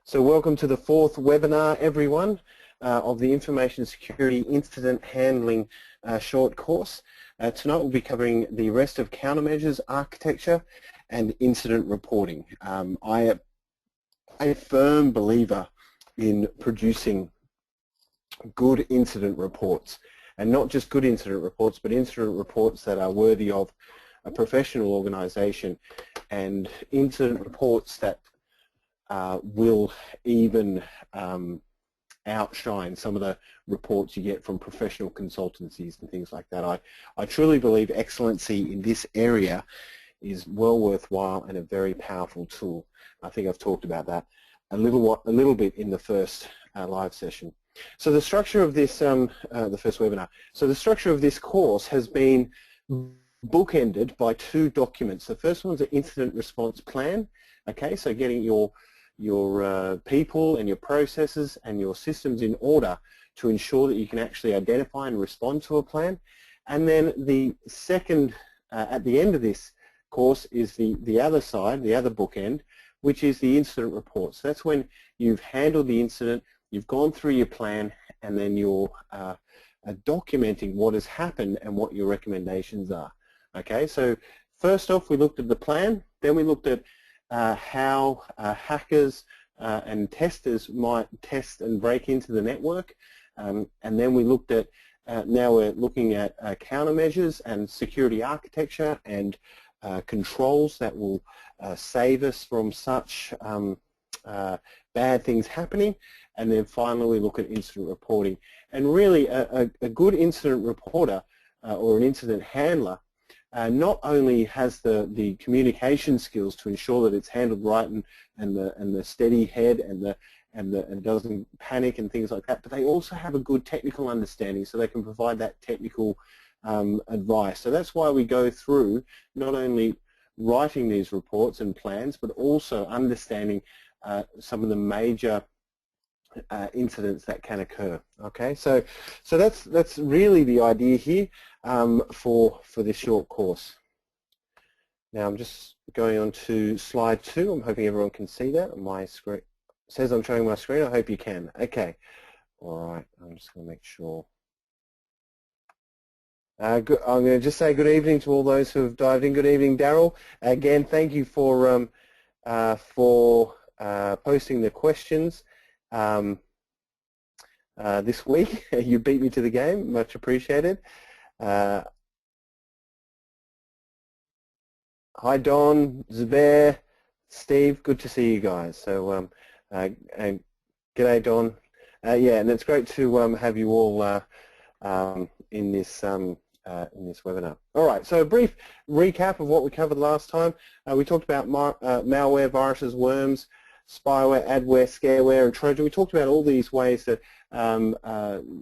So welcome to the fourth webinar, everyone, of the Information Security Incident Handling short course. Tonight we'll be covering the rest of countermeasures, architecture, and incident reporting. I'm a firm believer in producing good incident reports, and not just good incident reports, but incident reports that are worthy of a professional organization, and incident reports that will even outshine some of the reports you get from professional consultancies and things like that. I truly believe excellency in this area is well worthwhile and a very powerful tool. I think I've talked about that a little bit in the first live session. So the structure of this, the first webinar, so the structure of this course has been bookended by two documents. The first one's an incident response plan. Okay, so getting your people and your processes and your systems in order to ensure that you can actually identify and respond to a plan. And then the second, at the end of this course, is the other side, the other bookend, which is the incident report. So that's when you've handled the incident, you've gone through your plan, and then you're documenting what has happened and what your recommendations are. Okay, so first off we looked at the plan, then we looked at how hackers and testers might test and break into the network, and then we looked at, now we're looking at countermeasures and security architecture and controls that will save us from such bad things happening, and then finally we look at incident reporting. And really a good incident reporter or an incident handler not only has the communication skills to ensure that it's handled right and the steady head and doesn't panic and things like that, but they also have a good technical understanding, so they can provide that technical advice. So that's why we go through not only writing these reports and plans, but also understanding some of the major incidents that can occur. Okay, so that's really the idea here for this short course. Now I'm just going on to slide 2. I'm hoping everyone can see that. My screen says I'm showing my screen. I hope you can. Okay, all right. I'm just going to make sure. I'm going to just say good evening to all those who have dived in. Good evening, Daryl. Again, thank you for posting the questions. This week. You beat me to the game, much appreciated. Hi Don, Zubair, Steve, good to see you guys. So g'day Don. Yeah, and it's great to have you all in this webinar. All right, so a brief recap of what we covered last time. We talked about malware, viruses, worms, spyware, adware, scareware, and Trojan. We talked about all these ways that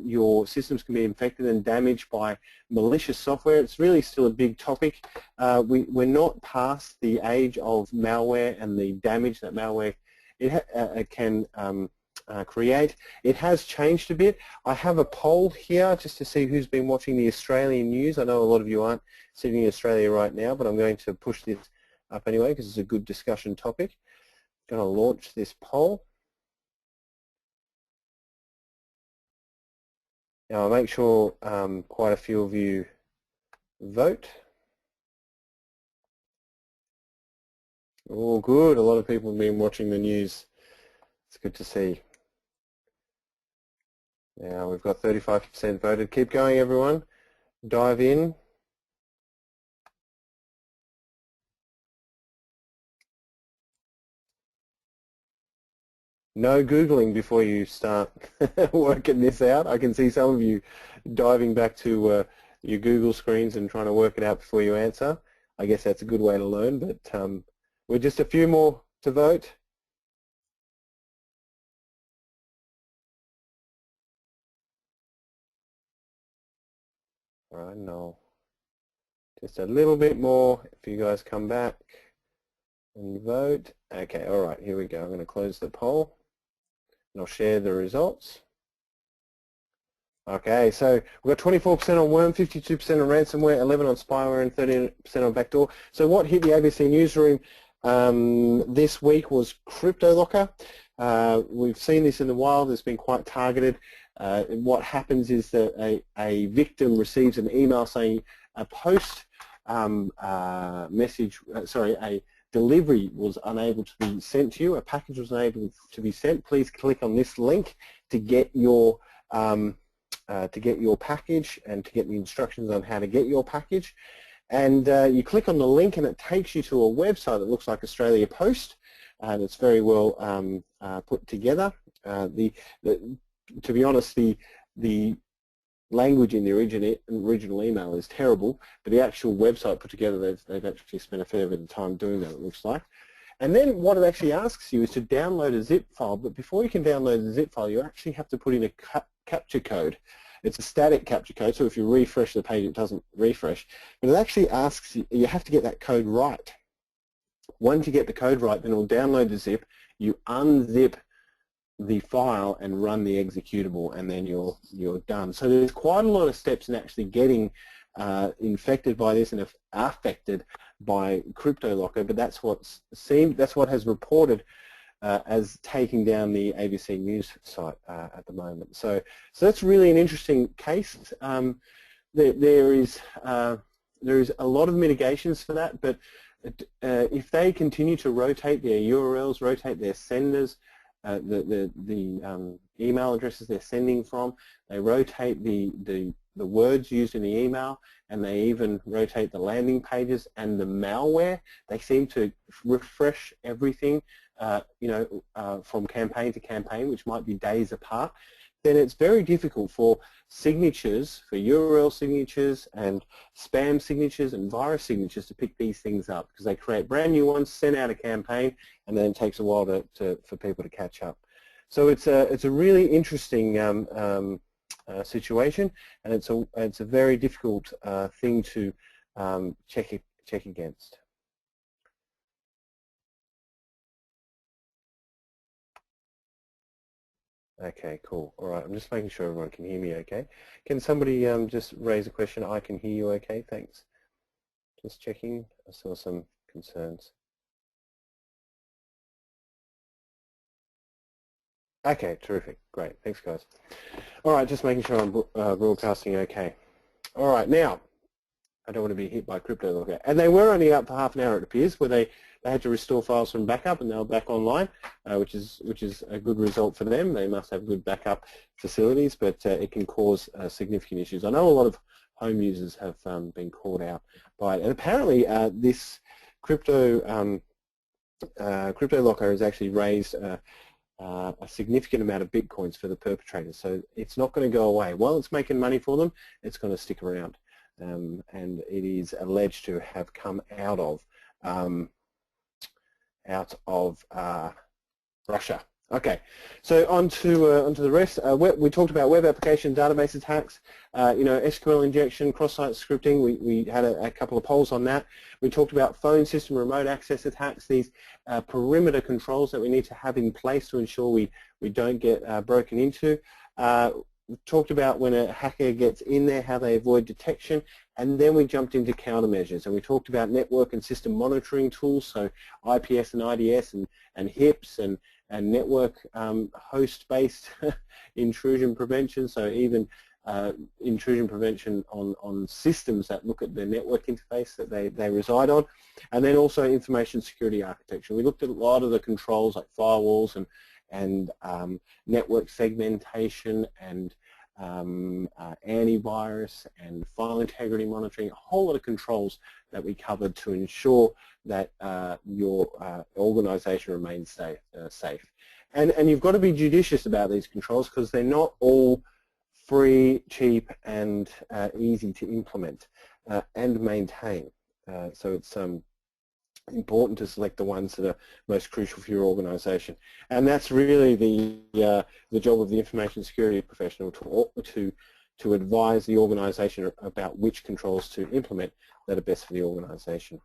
your systems can be infected and damaged by malicious software. It's really still a big topic. We're not past the age of malware and the damage that malware can create. It has changed a bit. I have a poll here just to see who's been watching the Australian news. I know a lot of you aren't sitting in Australia right now, but I'm going to push this up anyway because it's a good discussion topic. Going to launch this poll. Now I'll make sure quite a few of you vote. Oh good, a lot of people have been watching the news. It's good to see. Now we've got 35% voted. Keep going everyone. Dive in. No Googling before you start working this out. I can see some of you diving back to your Google screens and trying to work it out before you answer. I guess that's a good way to learn, but we're just a few more to vote. All right, no. Just a little bit more if you guys come back and vote. Okay, all right, here we go. I'm going to close the poll. And I'll share the results. Okay, so we've got 24% on worm, 52% on ransomware, 11% on spyware, and 13% on backdoor. So what hit the ABC newsroom this week was CryptoLocker. We've seen this in the wild. It's been quite targeted. What happens is that a victim receives an email saying a post message, a delivery was unable to be sent to you, a package was unable to be sent. Please click on this link to get your package and to get the instructions on how to get your package. And you click on the link and it takes you to a website that looks like Australia Post, and it's very well put together. To be honest, the language in the original email is terrible, but the actual website put together, they've actually spent a fair bit of time doing that, it looks like. And then what it actually asks you is to download a zip file, but before you can download the zip file, you actually have to put in a captcha code. It's a static captcha code, so if you refresh the page, it doesn't refresh. But it actually asks you have to get that code right. Once you get the code right, then it will download the zip, you unzip the file and run the executable, and then you're done. So there's quite a lot of steps in actually getting infected by this and affected by CryptoLocker, but that's what has reported as taking down the ABC News site at the moment. So that's really an interesting case. There is a lot of mitigations for that, but if they continue to rotate their URLs, rotate their senders, the email addresses they're sending from, they rotate the words used in the email, and they even rotate the landing pages and the malware. They seem to refresh everything, from campaign to campaign, which might be days apart. Then it's very difficult for signatures, for URL signatures and spam signatures and virus signatures to pick these things up, because they create brand new ones, send out a campaign, and then it takes a while for people to catch up. So it's a really interesting situation, and it's a very difficult thing to check against. Okay, cool. All right, I'm just making sure everyone can hear me okay. Can somebody just raise a question? I can hear you okay, thanks. Just checking. I saw some concerns. Okay, terrific. Great. Thanks, guys. All right, just making sure I'm broadcasting okay. All right, now, I don't want to be hit by CryptoLocker. And they were only up for half an hour, it appears, where they had to restore files from backup, and they were back online, which is a good result for them. They must have good backup facilities, but it can cause significant issues. I know a lot of home users have been caught out by it. And apparently this CryptoLocker has actually raised a significant amount of bitcoins for the perpetrators. So it's not going to go away. While it's making money for them, it's going to stick around. And it is alleged to have come out of Russia. Okay, so on to the rest. We talked about web application database attacks, SQL injection, cross-site scripting. We had a couple of polls on that. We talked about phone system remote access attacks, these perimeter controls that we need to have in place to ensure we don't get broken into. We talked about when a hacker gets in there, how they avoid detection, and then we jumped into countermeasures, and we talked about network and system monitoring tools, so IPS and IDS and HIPS and network host-based intrusion prevention, so even intrusion prevention on systems that look at the network interface that they reside on, and then also information security architecture. We looked at a lot of the controls like firewalls and network segmentation and antivirus and file integrity monitoring, a whole lot of controls that we covered to ensure that your organization remains safe. And you've got to be judicious about these controls, because they're not all free, cheap, and easy to implement and maintain. So it's important to select the ones that are most crucial for your organization. And that's really the job of the information security professional, to advise the organization about which controls to implement that are best for the organization.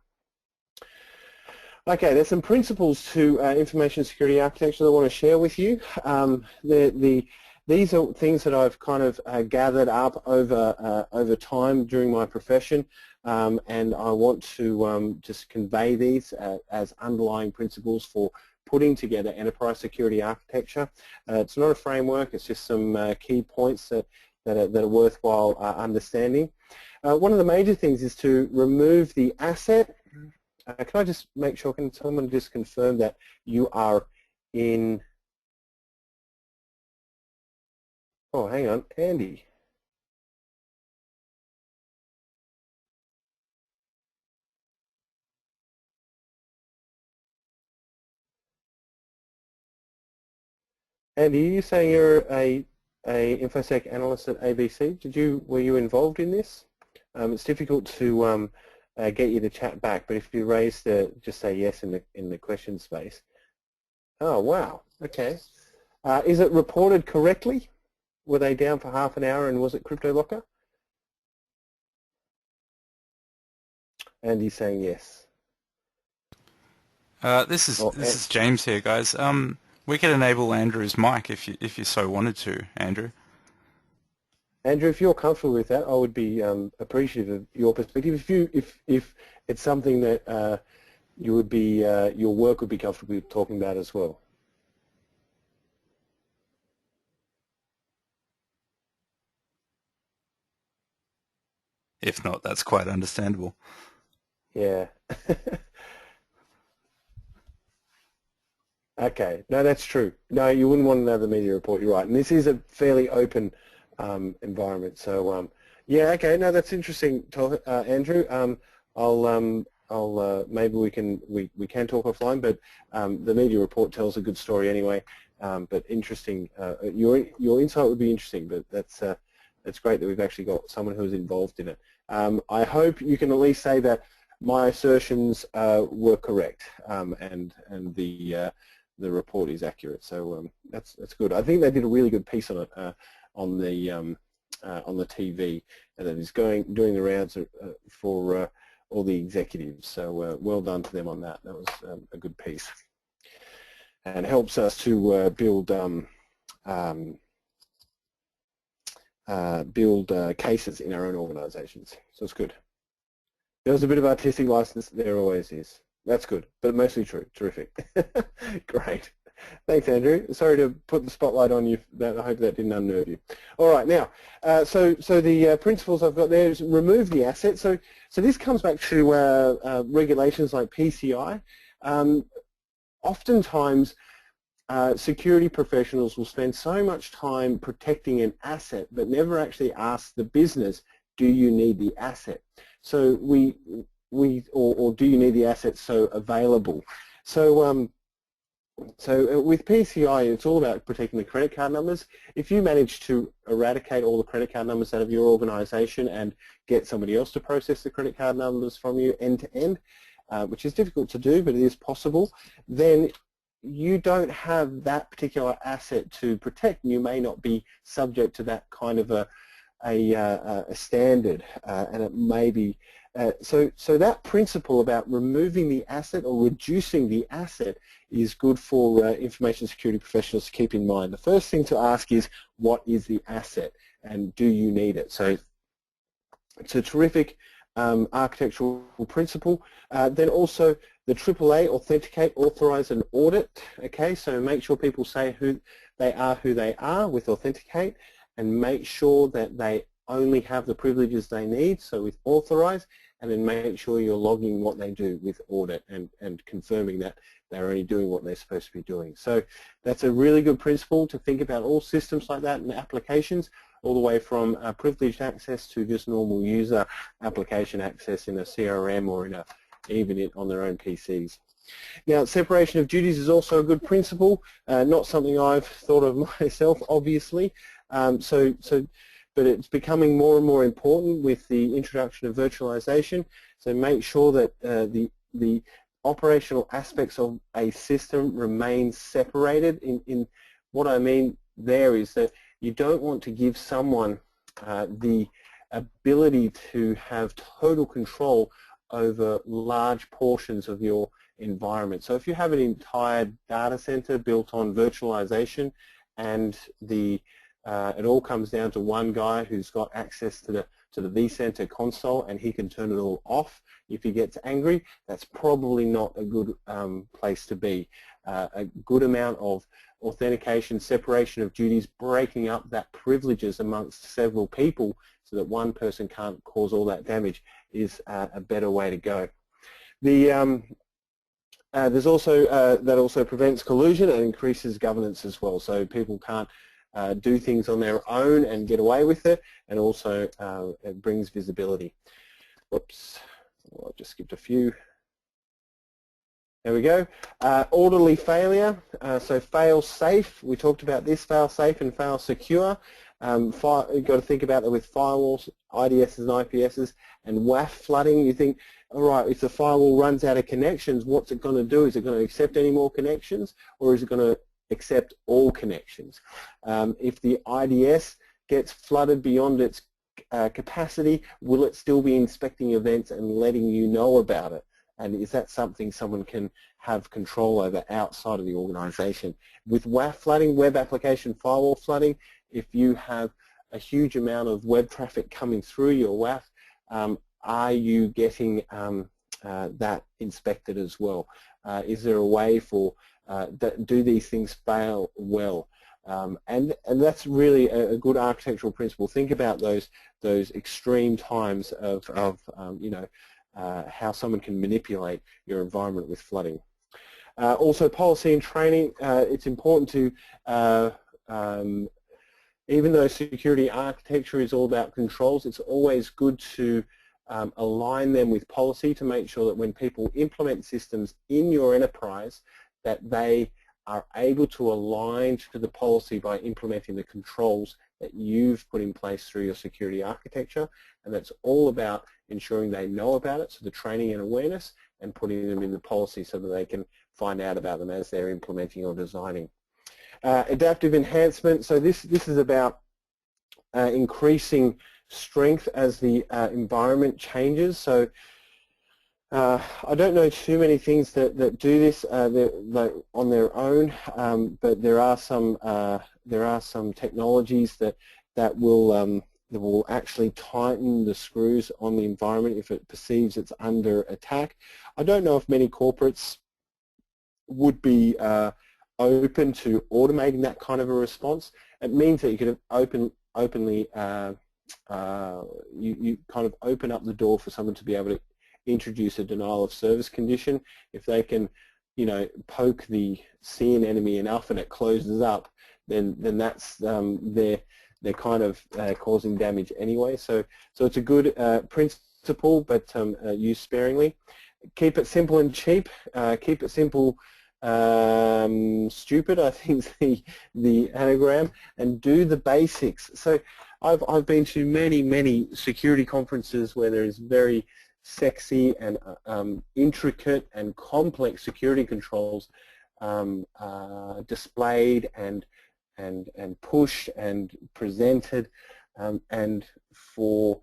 Okay, there's some principles to information security architecture that I want to share with you. The these are things that I've kind of gathered up over time during my profession, and I want to just convey these as underlying principles for putting together enterprise security architecture. It's not a framework, it's just some key points that are worthwhile understanding. One of the major things is to remove the asset. Can I just make sure, can someone just confirm that you are in, oh hang on, Andy. Andy, are you saying you're a InfoSec analyst at ABC? Were you involved in this? It's difficult to get you to chat back, but if you raise just say yes in the question space. Oh wow, okay. Is it reported correctly? Were they down for half an hour, and was it CryptoLocker? Andy's saying yes. This is James here, guys. We could enable Andrew's mic if you so wanted to, Andrew. Andrew, if you're comfortable with that, I would be appreciative of your perspective. If it's something that you would be your work would be comfortable with talking about as well. If not, that's quite understandable. Yeah. Okay. No, that's true. No, you wouldn't want another media report. You're right. And this is a fairly open environment. So yeah. Okay. No, that's interesting, Andrew. I'll maybe we can talk offline, but the media report tells a good story anyway. But interesting. Your insight would be interesting. But that's great that we've actually got someone who's involved in it. I hope you can at least say that my assertions were correct, and the report is accurate. So that's good. I think they did a really good piece on it on the TV, and it is doing the rounds for all the executives. So well done to them on that. That was a good piece, and helps us to build cases in our own organisations. So it's good. There was a bit of artistic license. There always is. That's good, but mostly true. Terrific. Great. Thanks, Andrew. Sorry to put the spotlight on you. I hope that didn't unnerve you. All right, now, so the principles I've got there is remove the asset. So this comes back to regulations like PCI. Oftentimes, security professionals will spend so much time protecting an asset, but never actually ask the business, do you need the asset? So or do you need the assets so available? So with PCI, it's all about protecting the credit card numbers. If you manage to eradicate all the credit card numbers out of your organization and get somebody else to process the credit card numbers from you end to end, which is difficult to do, but it is possible, then you don't have that particular asset to protect, and you may not be subject to that kind of a standard, and it may be so that principle about removing the asset or reducing the asset is good for information security professionals to keep in mind. The first thing to ask is, what is the asset and do you need it? So it's a terrific architectural principle. Then also the AAA, authenticate, authorize and audit. Okay, so make sure people say who they are with authenticate, and make sure that they only have the privileges they need, so with authorize, and then make sure you're logging what they do with audit and confirming that they're only doing what they're supposed to be doing. So that's a really good principle to think about all systems like that and applications, all the way from privileged access to just normal user application access in a CRM or even on their own PCs. Now, separation of duties is also a good principle, not something I've thought of myself, obviously. But it's becoming more and more important with the introduction of virtualization. So make sure that the operational aspects of a system remain separated. In what I mean there is that you don't want to give someone the ability to have total control over large portions of your environment. So if you have an entire data center built on virtualization and the It all comes down to one guy who's got access to the vCenter console, and he can turn it all off if he gets angry. That's probably not a good place to be. A good amount of authentication, separation of duties, breaking up that privileges amongst several people so that one person can't cause all that damage is a better way to go. There's also that also prevents collusion and increases governance as well. So people can't do things on their own and get away with it, and also it brings visibility. Whoops, well, I just skipped a few. There we go. Orderly failure. So fail safe. We talked about this, fail safe and fail secure. You've got to think about that with firewalls, IDSs and IPSs, and WAF flooding. You think, all right, if the firewall runs out of connections, what's it going to do? Is it going to accept any more connections, or is it going to accept all connections? If the IDS gets flooded beyond its capacity, will it still be inspecting events and letting you know about it? And is that something someone can have control over outside of the organization? With WAF flooding, web application firewall flooding, if you have a huge amount of web traffic coming through your WAF, are you getting that inspected as well? Is there a way for do these things fail well? And that's really a good architectural principle. Think about those extreme times of you know, how someone can manipulate your environment with flooding. Also, policy and training. It's important to even though security architecture is all about controls, it's always good to align them with policy to make sure that when people implement systems in your enterprise, that they are able to align to the policy by implementing the controls that you've put in place through your security architecture. And that's all about ensuring they know about it, so the training and awareness, and putting them in the policy so that they can find out about them as they're implementing or designing. Adaptive enhancement. So this is about increasing strength as the environment changes. So I don't know too many things that do this on their own, but there are some technologies that will actually tighten the screws on the environment if it perceives it's under attack. I don't know if many corporates would be open to automating that kind of a response. It means that you could openly you kind of open up the door for someone to be able to introduce a denial of service condition. If they can, you know, poke the seeing enemy enough and it closes up, then that's they're kind of causing damage anyway. So it's a good principle, but used sparingly. Keep it simple and cheap. Keep it simple, stupid, I think is the anagram, and do the basics. So I've been to many security conferences where there is very sexy and intricate and complex security controls displayed and pushed and presented, and for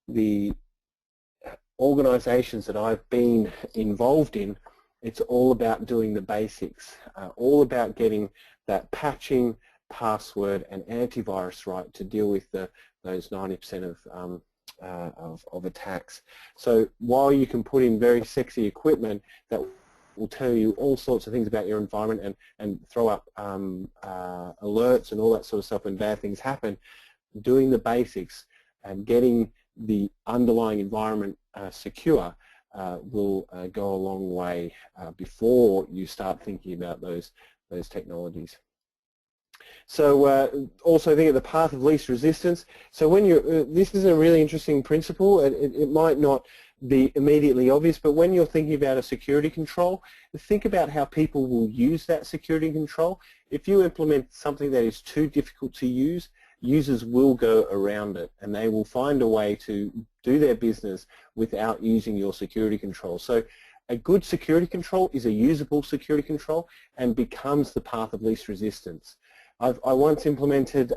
the organizations that I've been involved in, it's all about doing the basics, all about getting that patching, password and antivirus right to deal with those 90% of attacks. So while you can put in very sexy equipment that will tell you all sorts of things about your environment and throw up alerts and all that sort of stuff when bad things happen, doing the basics and getting the underlying environment secure will go a long way before you start thinking about those technologies. So also think of the path of least resistance. So when you're, this is a really interesting principle. It might not be immediately obvious, but when you're thinking about a security control, think about how people will use that security control. If you implement something that is too difficult to use, users will go around it and they will find a way to do their business without using your security control. So a good security control is a usable security control and becomes the path of least resistance. I once implemented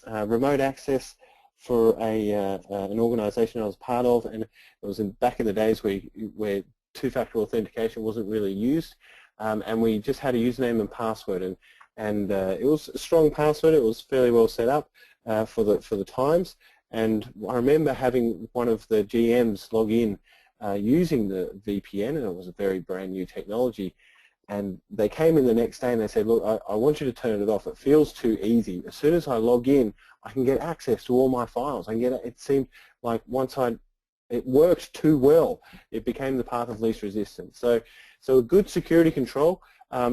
remote access for an organization I was part of, and it was back in the days where two-factor authentication wasn't really used, and we just had a username and password, and it was a strong password. It was fairly well set up for the times. And I remember having one of the GMs log in using the VPN, and it was a very brand new technology. And they came in the next day and they said, look, I want you to turn it off. It feels too easy. As soon as I log in, I can get access to all my files. I can get it seemed like it worked too well. It became the path of least resistance. So a good security control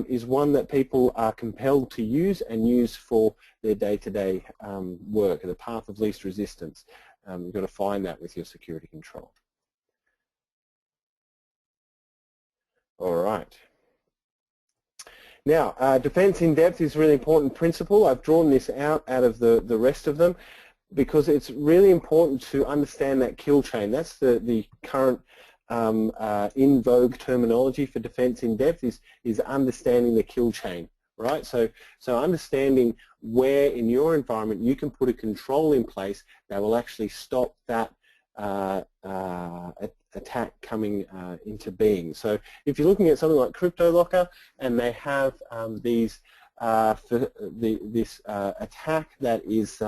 is one that people are compelled to use and use for their day-to-day work, the path of least resistance. You've got to find that with your security control. All right. Now, defense in depth is a really important principle. I've drawn this out of the rest of them because it's really important to understand that kill chain. That's the current in vogue terminology for defense in depth is understanding the kill chain, right? So understanding where in your environment you can put a control in place that will actually stop that attack coming into being. So if you're looking at something like CryptoLocker and they have this attack that is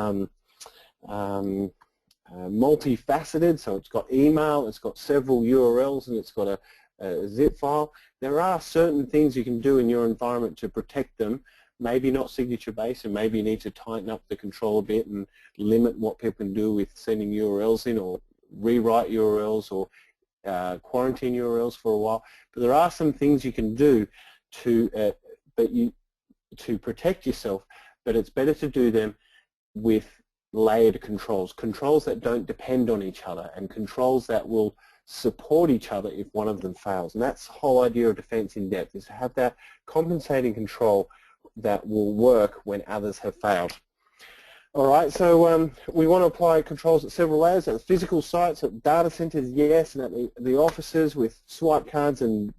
multifaceted, so it's got email, it's got several URLs, and it's got a zip file, there are certain things you can do in your environment to protect them. Maybe not signature based, and maybe you need to tighten up the control a bit and limit what people can do with sending URLs in, or rewrite URLs, or quarantine URLs for a while. But there are some things you can do to protect yourself, but it's better to do them with layered controls that don't depend on each other, and controls that will support each other if one of them fails. And that's the whole idea of defense in depth, is to have that compensating control that will work when others have failed. All right, so we want to apply controls at several layers, at the physical sites, at data centers, yes, and at the offices with swipe cards and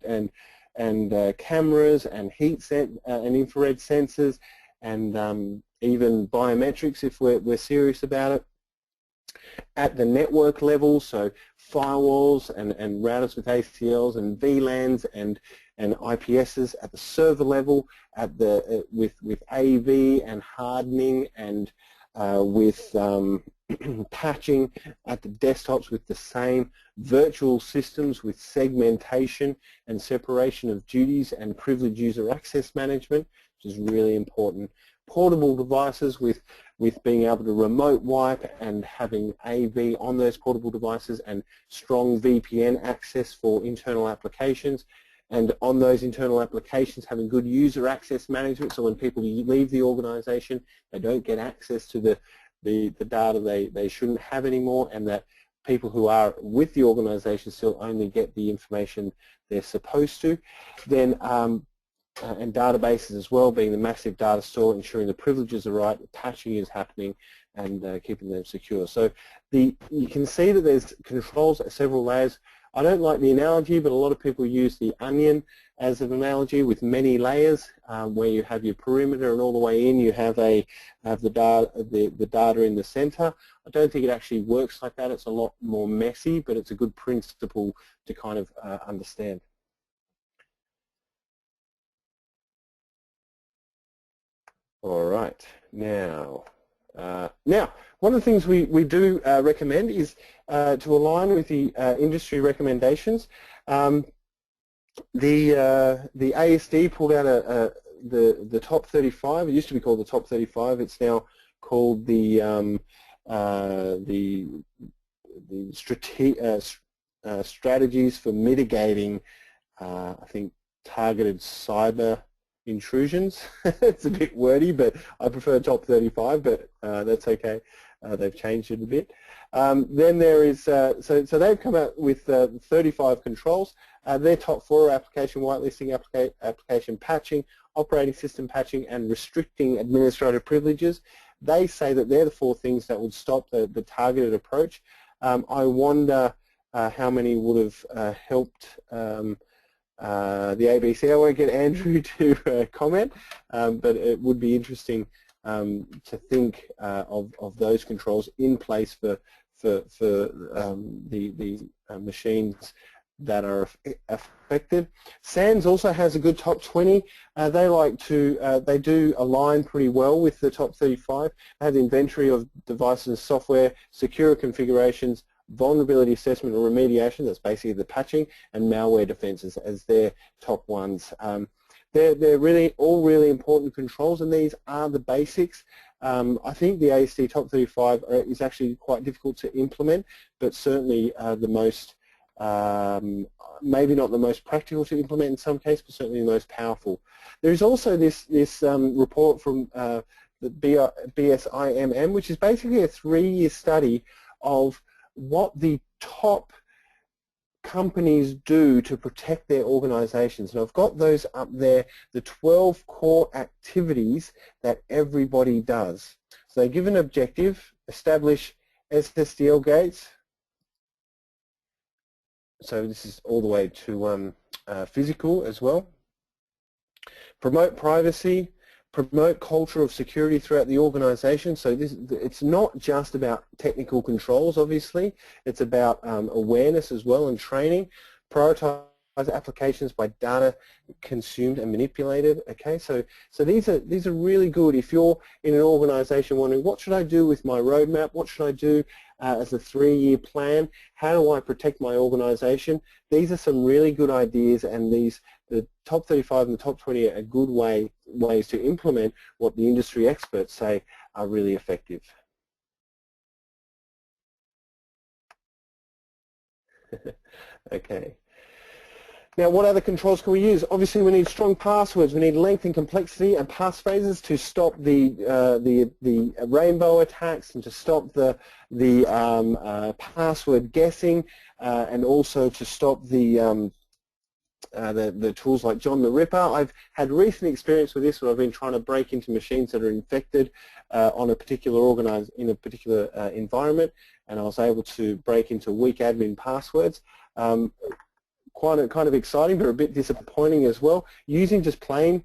cameras and and infrared sensors, and even biometrics if we're serious about it. At the network level, so firewalls and routers with ACLs and VLANs and IPSs. At the server level, at the with AV and hardening and with patching. At the desktops with the same. Virtual systems with segmentation and separation of duties and privileged user access management, which is really important. Portable devices with being able to remote wipe and having AV on those portable devices, and strong VPN access for internal applications, and on those internal applications having good user access management, so when people leave the organization they don't get access to the data they shouldn't have anymore, and that people who are with the organization still only get the information they're supposed to. Then and databases as well, being the massive data store, ensuring the privileges are right, the patching is happening, and keeping them secure. So you can see that there's controls at several layers. I don't like the analogy, but a lot of people use the onion as an analogy with many layers, where you have your perimeter, and all the way in you have the data in the center. I don't think it actually works like that. It's a lot more messy, but it's a good principle to kind of understand. All right, now one of the things we do recommend is to align with the industry recommendations. The ASD pulled out the top 35. It used to be called the top 35. It's now called the strategies for mitigating, I think, targeted cyber intrusions. It's a bit wordy, but I prefer top 35, but that's okay. They've changed it a bit. Then there is, so they've come out with 35 controls. Their top 4 are application whitelisting, application patching, operating system patching, and restricting administrative privileges. They say that they're the 4 things that would stop the targeted approach. I wonder how many would have helped the ABC. I won't get Andrew to comment, but it would be interesting to think of those controls in place for the machines that are affected. SANS also has a good top 20. They do align pretty well with the top 35. They have the inventory of devices and software, secure configurations, vulnerability assessment and remediation, that's basically the patching, and malware defenses as their top ones. They're really all really important controls, and these are the basics. I think the ASD top 35 is actually quite difficult to implement, but certainly the most, maybe not the most practical to implement in some cases, but certainly the most powerful. There is also this report from the BSIMM, which is basically a 3-year study of what the top companies do to protect their organizations. And I've got those up there, the 12 core activities that everybody does. So they give an objective, establish SSDL gates. So this is all the way to physical as well. Promote privacy, promote culture of security throughout the organization. So it's not just about technical controls, obviously. It's about awareness as well and training. Prioritize applications by data consumed and manipulated. Okay, so these are really good. If you're in an organization wondering, what should I do with my roadmap? What should I do as a 3-year plan? How do I protect my organization? These are some really good ideas, and the top 35 and the top 20 are good ways to implement what the industry experts say are really effective. Okay. Now, what other controls can we use? Obviously, we need strong passwords. We need length and complexity and passphrases to stop the rainbow attacks and to stop the password guessing, and also to stop the tools like John the Ripper. I've had recent experience with this where I've been trying to break into machines that are infected on a particular environment, and I was able to break into weak admin passwords. Kind of exciting, but a bit disappointing as well. Using just plain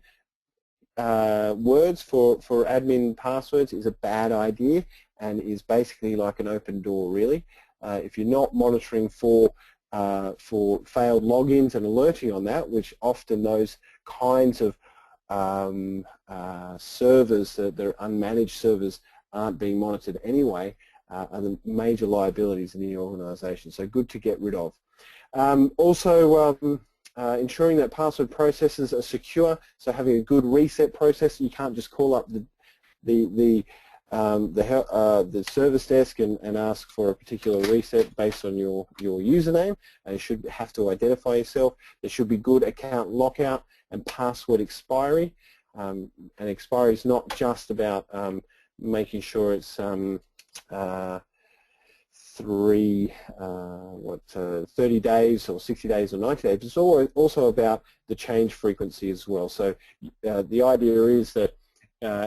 words for admin passwords is a bad idea and is basically like an open door, really. If you're not monitoring for failed logins and alerting on that, which often those kinds of servers, they're unmanaged servers, aren't being monitored anyway, are the major liabilities in the organization. So good to get rid of. Also, ensuring that password processes are secure, so having a good reset process. You can't just call up the service desk and ask for a particular reset based on your username. And you should have to identify yourself. There should be good account lockout and password expiry. And expiry is not just about making sure it's 30 days or 60 days or 90 days. It's also about the change frequency as well. So the idea is that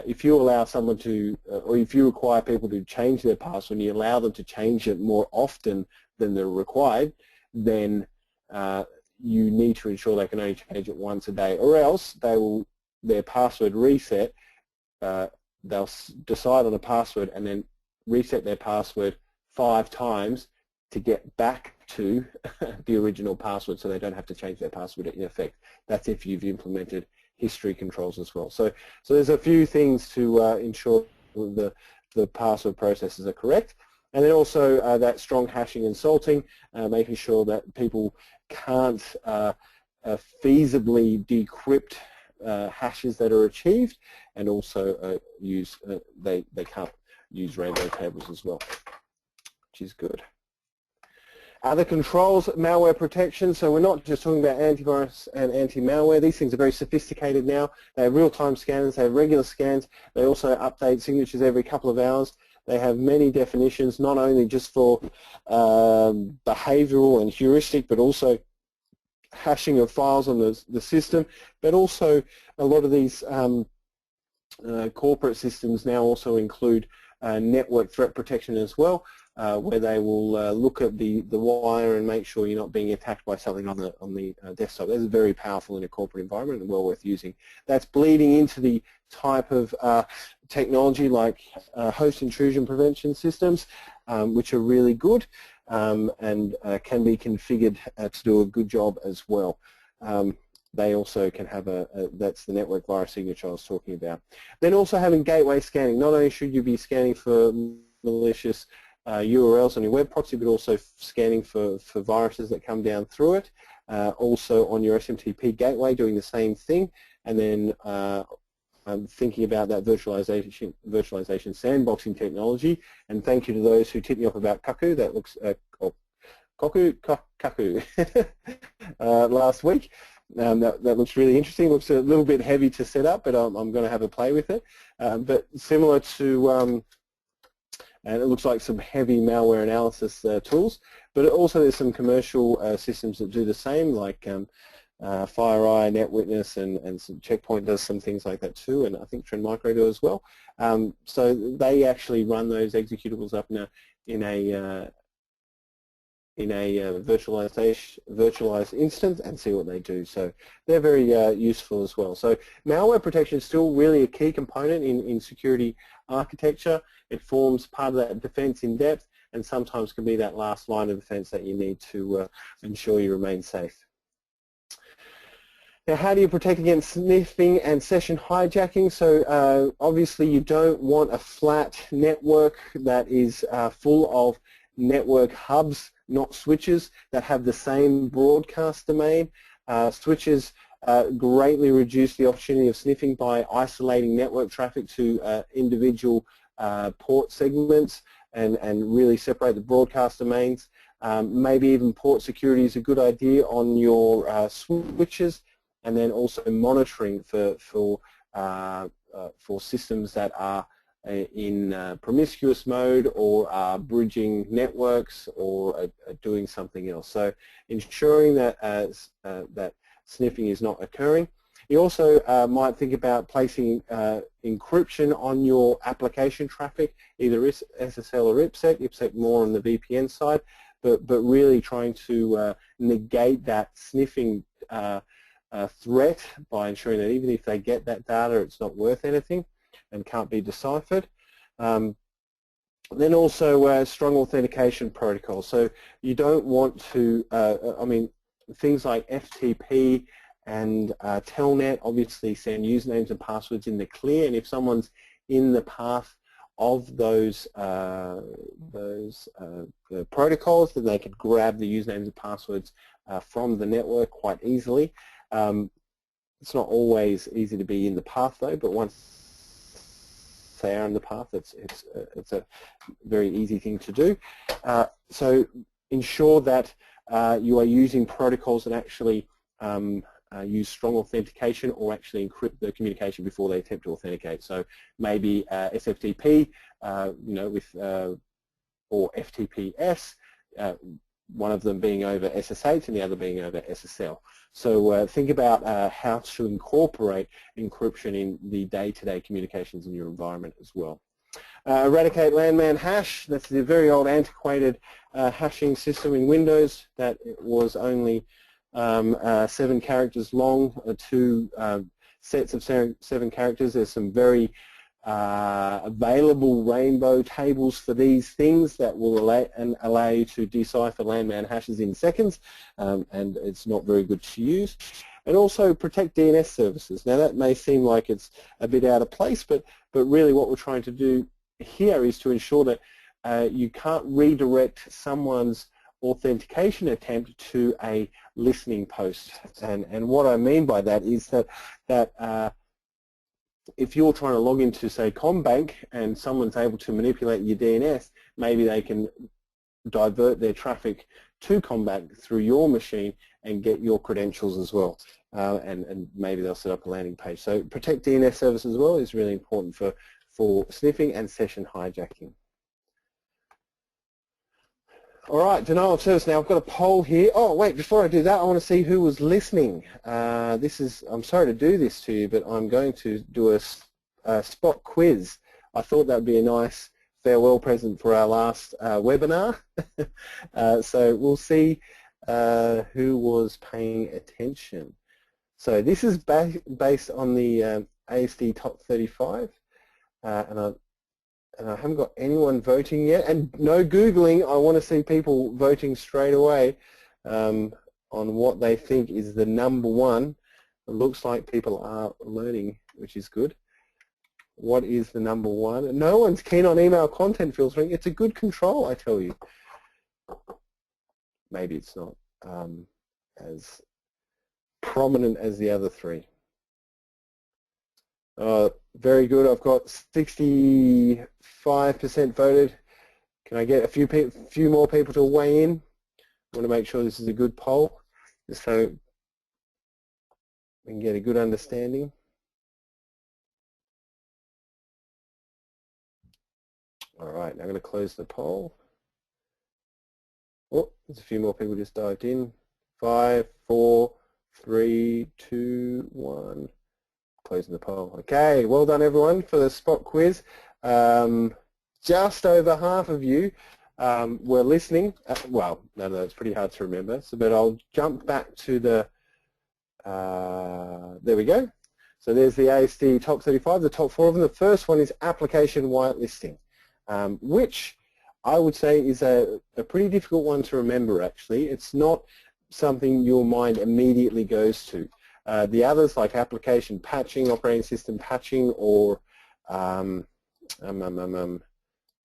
if you allow someone to, or if you require people to change their password and you allow them to change it more often than they're required, then you need to ensure they can only change it once a day, or else their password reset, they'll decide on a password and then reset their password 5 times to get back to the original password, so they don't have to change their password in effect. That's if you've implemented history controls as well. So there's a few things to ensure the password processes are correct. And then also that strong hashing and salting, making sure that people can't feasibly decrypt hashes that are achieved, and also they can't use rainbow tables as well, which is good. Other controls, malware protection. So we're not just talking about antivirus and anti-malware. These things are very sophisticated now. They have real-time scans, they have regular scans. They also update signatures every couple of hours. They have many definitions, not only just for behavioral and heuristic, but also hashing of files on the system. But also a lot of these corporate systems now also include network threat protection as well, where they will look at the wire and make sure you're not being attacked by something on the desktop. That's very powerful in a corporate environment and well worth using. That's bleeding into the type of technology like host intrusion prevention systems, which are really good. and can be configured to do a good job as well. They also can have that's the network virus signature I was talking about. Then also having gateway scanning. Not only should you be scanning for malicious URLs on your web proxy, but also scanning for viruses that come down through it. Also on your SMTP gateway, doing the same thing. And then I'm thinking about that virtualization sandboxing technology. And thank you to those who tipped me off about Kaku. That looks Kaku last week. That looks really interesting. Looks a little bit heavy to set up, but I'm going to have a play with it. But similar to, and it looks like some heavy malware analysis tools. But also there's some commercial systems that do the same, like FireEye, NetWitness, and some Checkpoint does some things like that too, and I think Trend Micro do as well. So they actually run those executables up in a virtualized instance and see what they do. So they're very useful as well. So malware protection is still really a key component in security architecture. It forms part of that defense in depth and sometimes can be that last line of defense that you need to ensure you remain safe. Now, how do you protect against sniffing and session hijacking? So obviously you don't want a flat network that is full of network hubs, not switches, that have the same broadcast domain. Switches greatly reduce the opportunity of sniffing by isolating network traffic to individual port segments and really separate the broadcast domains. Maybe even port security is a good idea on your switches, and then also monitoring for systems that are in promiscuous mode or are bridging networks or are doing something else. So ensuring that that sniffing is not occurring. You also might think about placing encryption on your application traffic, either SSL or IPsec. IPsec more on the VPN side, but really trying to negate that sniffing threat by ensuring that even if they get that data, it's not worth anything and can't be deciphered. Then also strong authentication protocols. So you don't want to, I mean, things like FTP and Telnet obviously send usernames and passwords in the clear, and if someone's in the path of those protocols, then they could grab the usernames and passwords from the network quite easily. It's not always easy to be in the path though, but once they are in the path, it's a very easy thing to do. So ensure that you are using protocols that actually use strong authentication or actually encrypt the communication before they attempt to authenticate. So maybe SFTP, you know, with or FTPS, one of them being over SSH and the other being over SSL. So think about how to incorporate encryption in the day-to-day communications in your environment as well. Eradicate landman hash. That's the very old antiquated hashing system in Windows that was only 7 characters long, 2 sets of 7 characters. There's some very available rainbow tables for these things that will allow you to decipher landman hashes in seconds, and it's not very good to use. And also protect DNS services. Now that may seem like it's a bit out of place, but really what we're trying to do here is to ensure that you can't redirect someone's authentication attempt to a listening post. And what I mean by that is that if you're trying to log into, say, CommBank and someone's able to manipulate your DNS, maybe they can divert their traffic to CommBank through your machine and get your credentials as well. And maybe they'll set up a landing page. So protect DNS services as well is really important for sniffing and session hijacking. All right, denial of service. Now I've got a poll here. Oh wait, before I do that, I want to see who was listening. I'm sorry to do this to you, but I'm going to do a spot quiz. I thought that would be a nice farewell present for our last webinar. So we'll see who was paying attention. So this is based on the ASD Top 35, and And I haven't got anyone voting yet, and no Googling. I want to see people voting straight away on what they think is the number one. It looks like people are learning, which is good. What is the number one? No one's keen on email content filtering. It's a good control, I tell you. Maybe it's not as prominent as the other three. Very good. I've got 65% voted. Can I get a few more people to weigh in? I want to make sure this is a good poll, just so we can get a good understanding. All right, now I'm going to close the poll. Oh, there's a few more people just dived in. 5, 4, 3, 2, 1. Closing the poll. Okay, well done everyone for the spot quiz. Just over half of you were listening. Well, no, it's pretty hard to remember. So, but I'll jump back to the. There we go. So there's the ASD top 35. The top 4 of them. The first one is application whitelisting, which I would say is a pretty difficult one to remember. Actually, it's not something your mind immediately goes to. The others, like application patching, operating system patching, or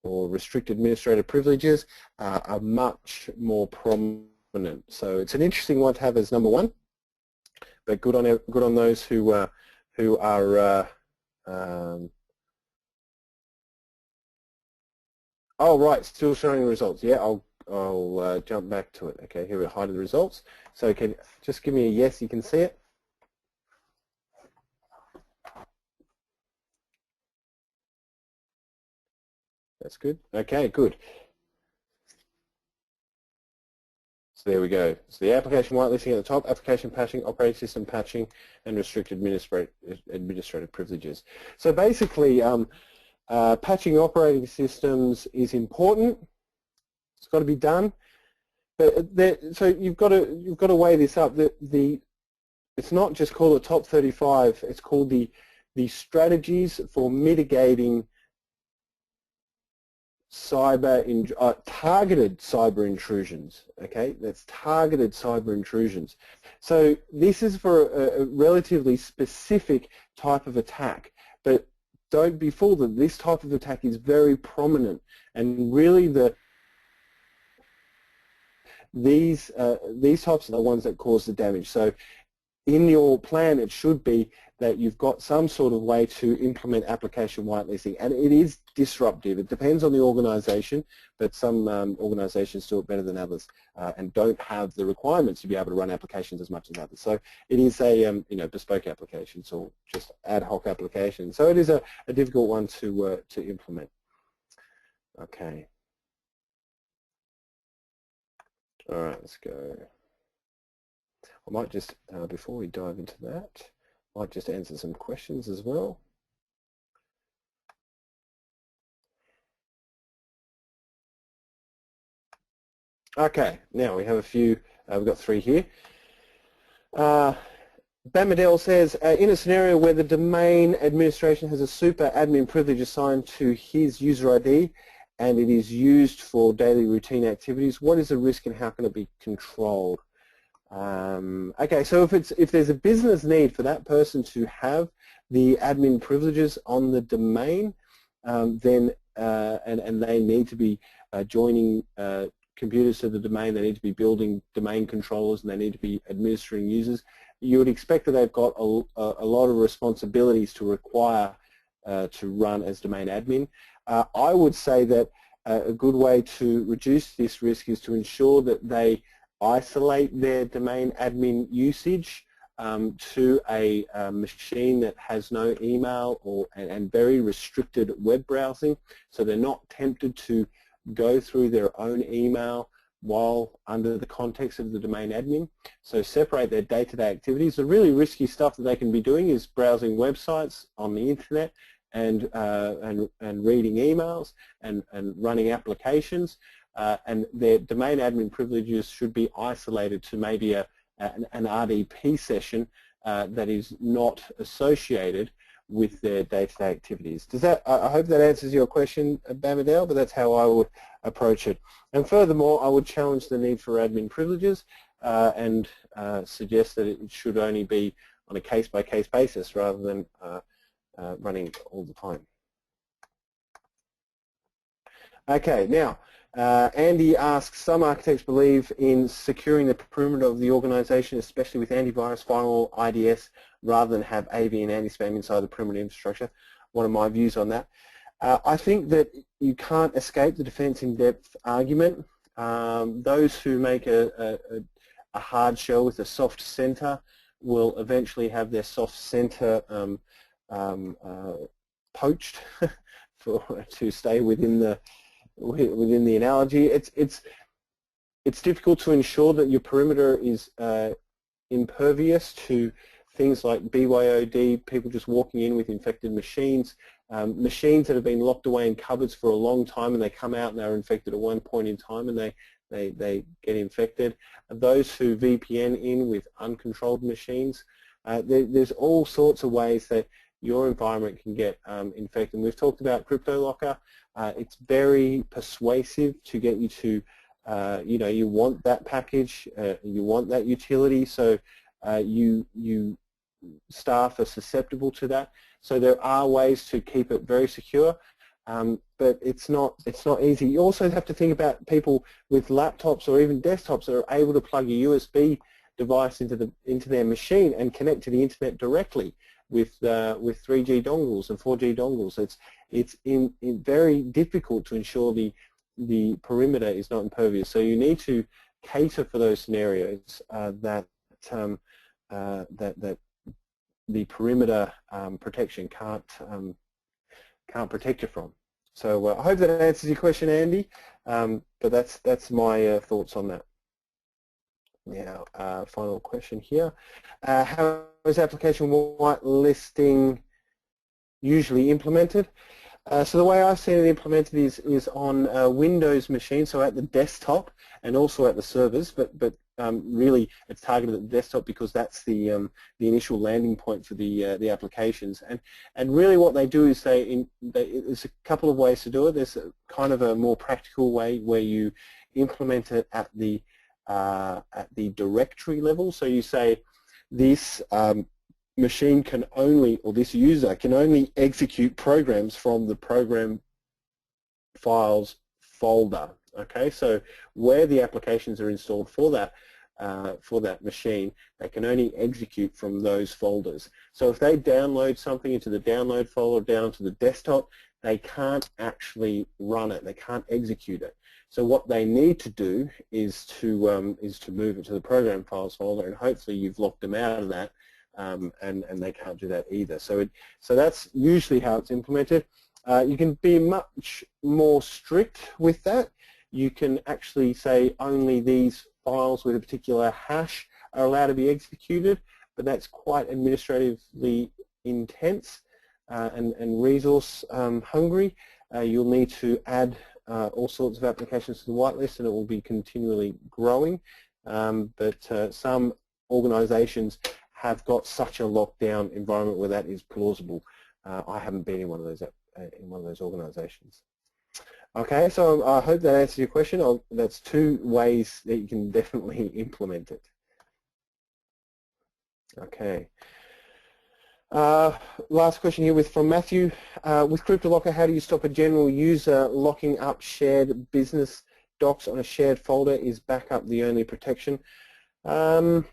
restricted administrative privileges, are much more prominent. So it's an interesting one to have as number one. But good on those who are. Oh right, still showing the results. Yeah, I'll jump back to it. Okay, here we hide the results. So can just give me a yes. You can see it. That's good. Okay, good. So there we go. So the application whitelisting at the top, application patching, operating system patching, and restricted administrative privileges. So basically, patching operating systems is important. It's got to be done. But so you've got to weigh this up. It's not just called the top 35. It's called the strategies for mitigating targeted cyber intrusions. Okay, that's targeted cyber intrusions. So this is for a relatively specific type of attack, but don't be fooled that this type of attack is very prominent, and really these types are the ones that cause the damage. So in your plan, it should be that you've got some sort of way to implement application whitelisting, and it is disruptive. It depends on the organisation, but some organisations do it better than others and don't have the requirements to be able to run applications as much as others. So it is a bespoke applications or just ad hoc applications. So it is a difficult one to implement. Okay. All right, let's go. I might just, before we dive into that, I might just answer some questions as well. Okay, now we have a few, we've got 3 here. Bamadel says, in a scenario where the domain administration has a super admin privilege assigned to his user ID and it is used for daily routine activities, what is the risk and how can it be controlled? Okay, so if there's a business need for that person to have the admin privileges on the domain, then and they need to be joining computers to the domain, they need to be building domain controllers, and they need to be administering users, you would expect that they've got a lot of responsibilities to require to run as domain admin. I would say that a good way to reduce this risk is to ensure that they isolate their domain admin usage to a machine that has no email and very restricted web browsing, so they're not tempted to go through their own email while under the context of the domain admin. So separate their day-to-day activities. The really risky stuff that they can be doing is browsing websites on the internet and reading emails and running applications. And their domain admin privileges should be isolated to maybe an RDP session that is not associated with their day-to-day activities. Does that? I hope that answers your question, Bamadel, but that's how I would approach it. And furthermore, I would challenge the need for admin privileges and suggest that it should only be on a case-by-case basis rather than running all the time. Okay, now Andy asks, some architects believe in securing the perimeter of the organization, especially with antivirus, firewall, IDS, rather than have AV and anti-spam inside the perimeter infrastructure. What are my views on that? I think that you can't escape the defense in depth argument. Those who make a hard shell with a soft center will eventually have their soft center poached to stay within the analogy. It's difficult to ensure that your perimeter is impervious to things like BYOD, people just walking in with infected machines, machines that have been locked away in cupboards for a long time and they come out and they're infected at one point in time and they get infected. Those who VPN in with uncontrolled machines, there's all sorts of ways that your environment can get infected. And we've talked about CryptoLocker. It's very persuasive to get you to, you want that package, you want that utility, so you staff are susceptible to that. So there are ways to keep it very secure, but it's not easy. You also have to think about people with laptops or even desktops that are able to plug a USB device into their machine and connect to the internet directly with 3G dongles and 4G dongles. It's very difficult to ensure the perimeter is not impervious. So you need to cater for those scenarios that the perimeter protection can't protect you from. So I hope that answers your question, Andy. But that's my thoughts on that. Now, final question here. How is application whitelisting usually implemented? So the way I've seen it implemented is on Windows machines, so at the desktop and also at the servers, but really it's targeted at the desktop because that's the initial landing point for the applications. And really what they do is there's a couple of ways to do it. There's kind of a more practical way where you implement it at the directory level. So you say this machine can only, or this user can only execute programs from the program files folder. Okay, so where the applications are installed for that machine, they can only execute from those folders. So if they download something into the download folder down to the desktop, they can't actually run it. They can't execute it. So what they need to do is to move it to the program files folder, and hopefully you've locked them out of that, and they can't do that either. So that's usually how it's implemented. You can be much more strict with that. You can actually say only these files with a particular hash are allowed to be executed, but that's quite administratively intense and resource hungry. You'll need to add all sorts of applications to the whitelist, and it will be continually growing. But some organizations have got such a lockdown environment where that is plausible. I haven't been in one of those organizations. Okay, so I hope that answers your question. That's two ways that you can definitely implement it. Okay. Last question here from Matthew. With CryptoLocker, how do you stop a general user locking up shared business docs on a shared folder? Is backup the only protection? So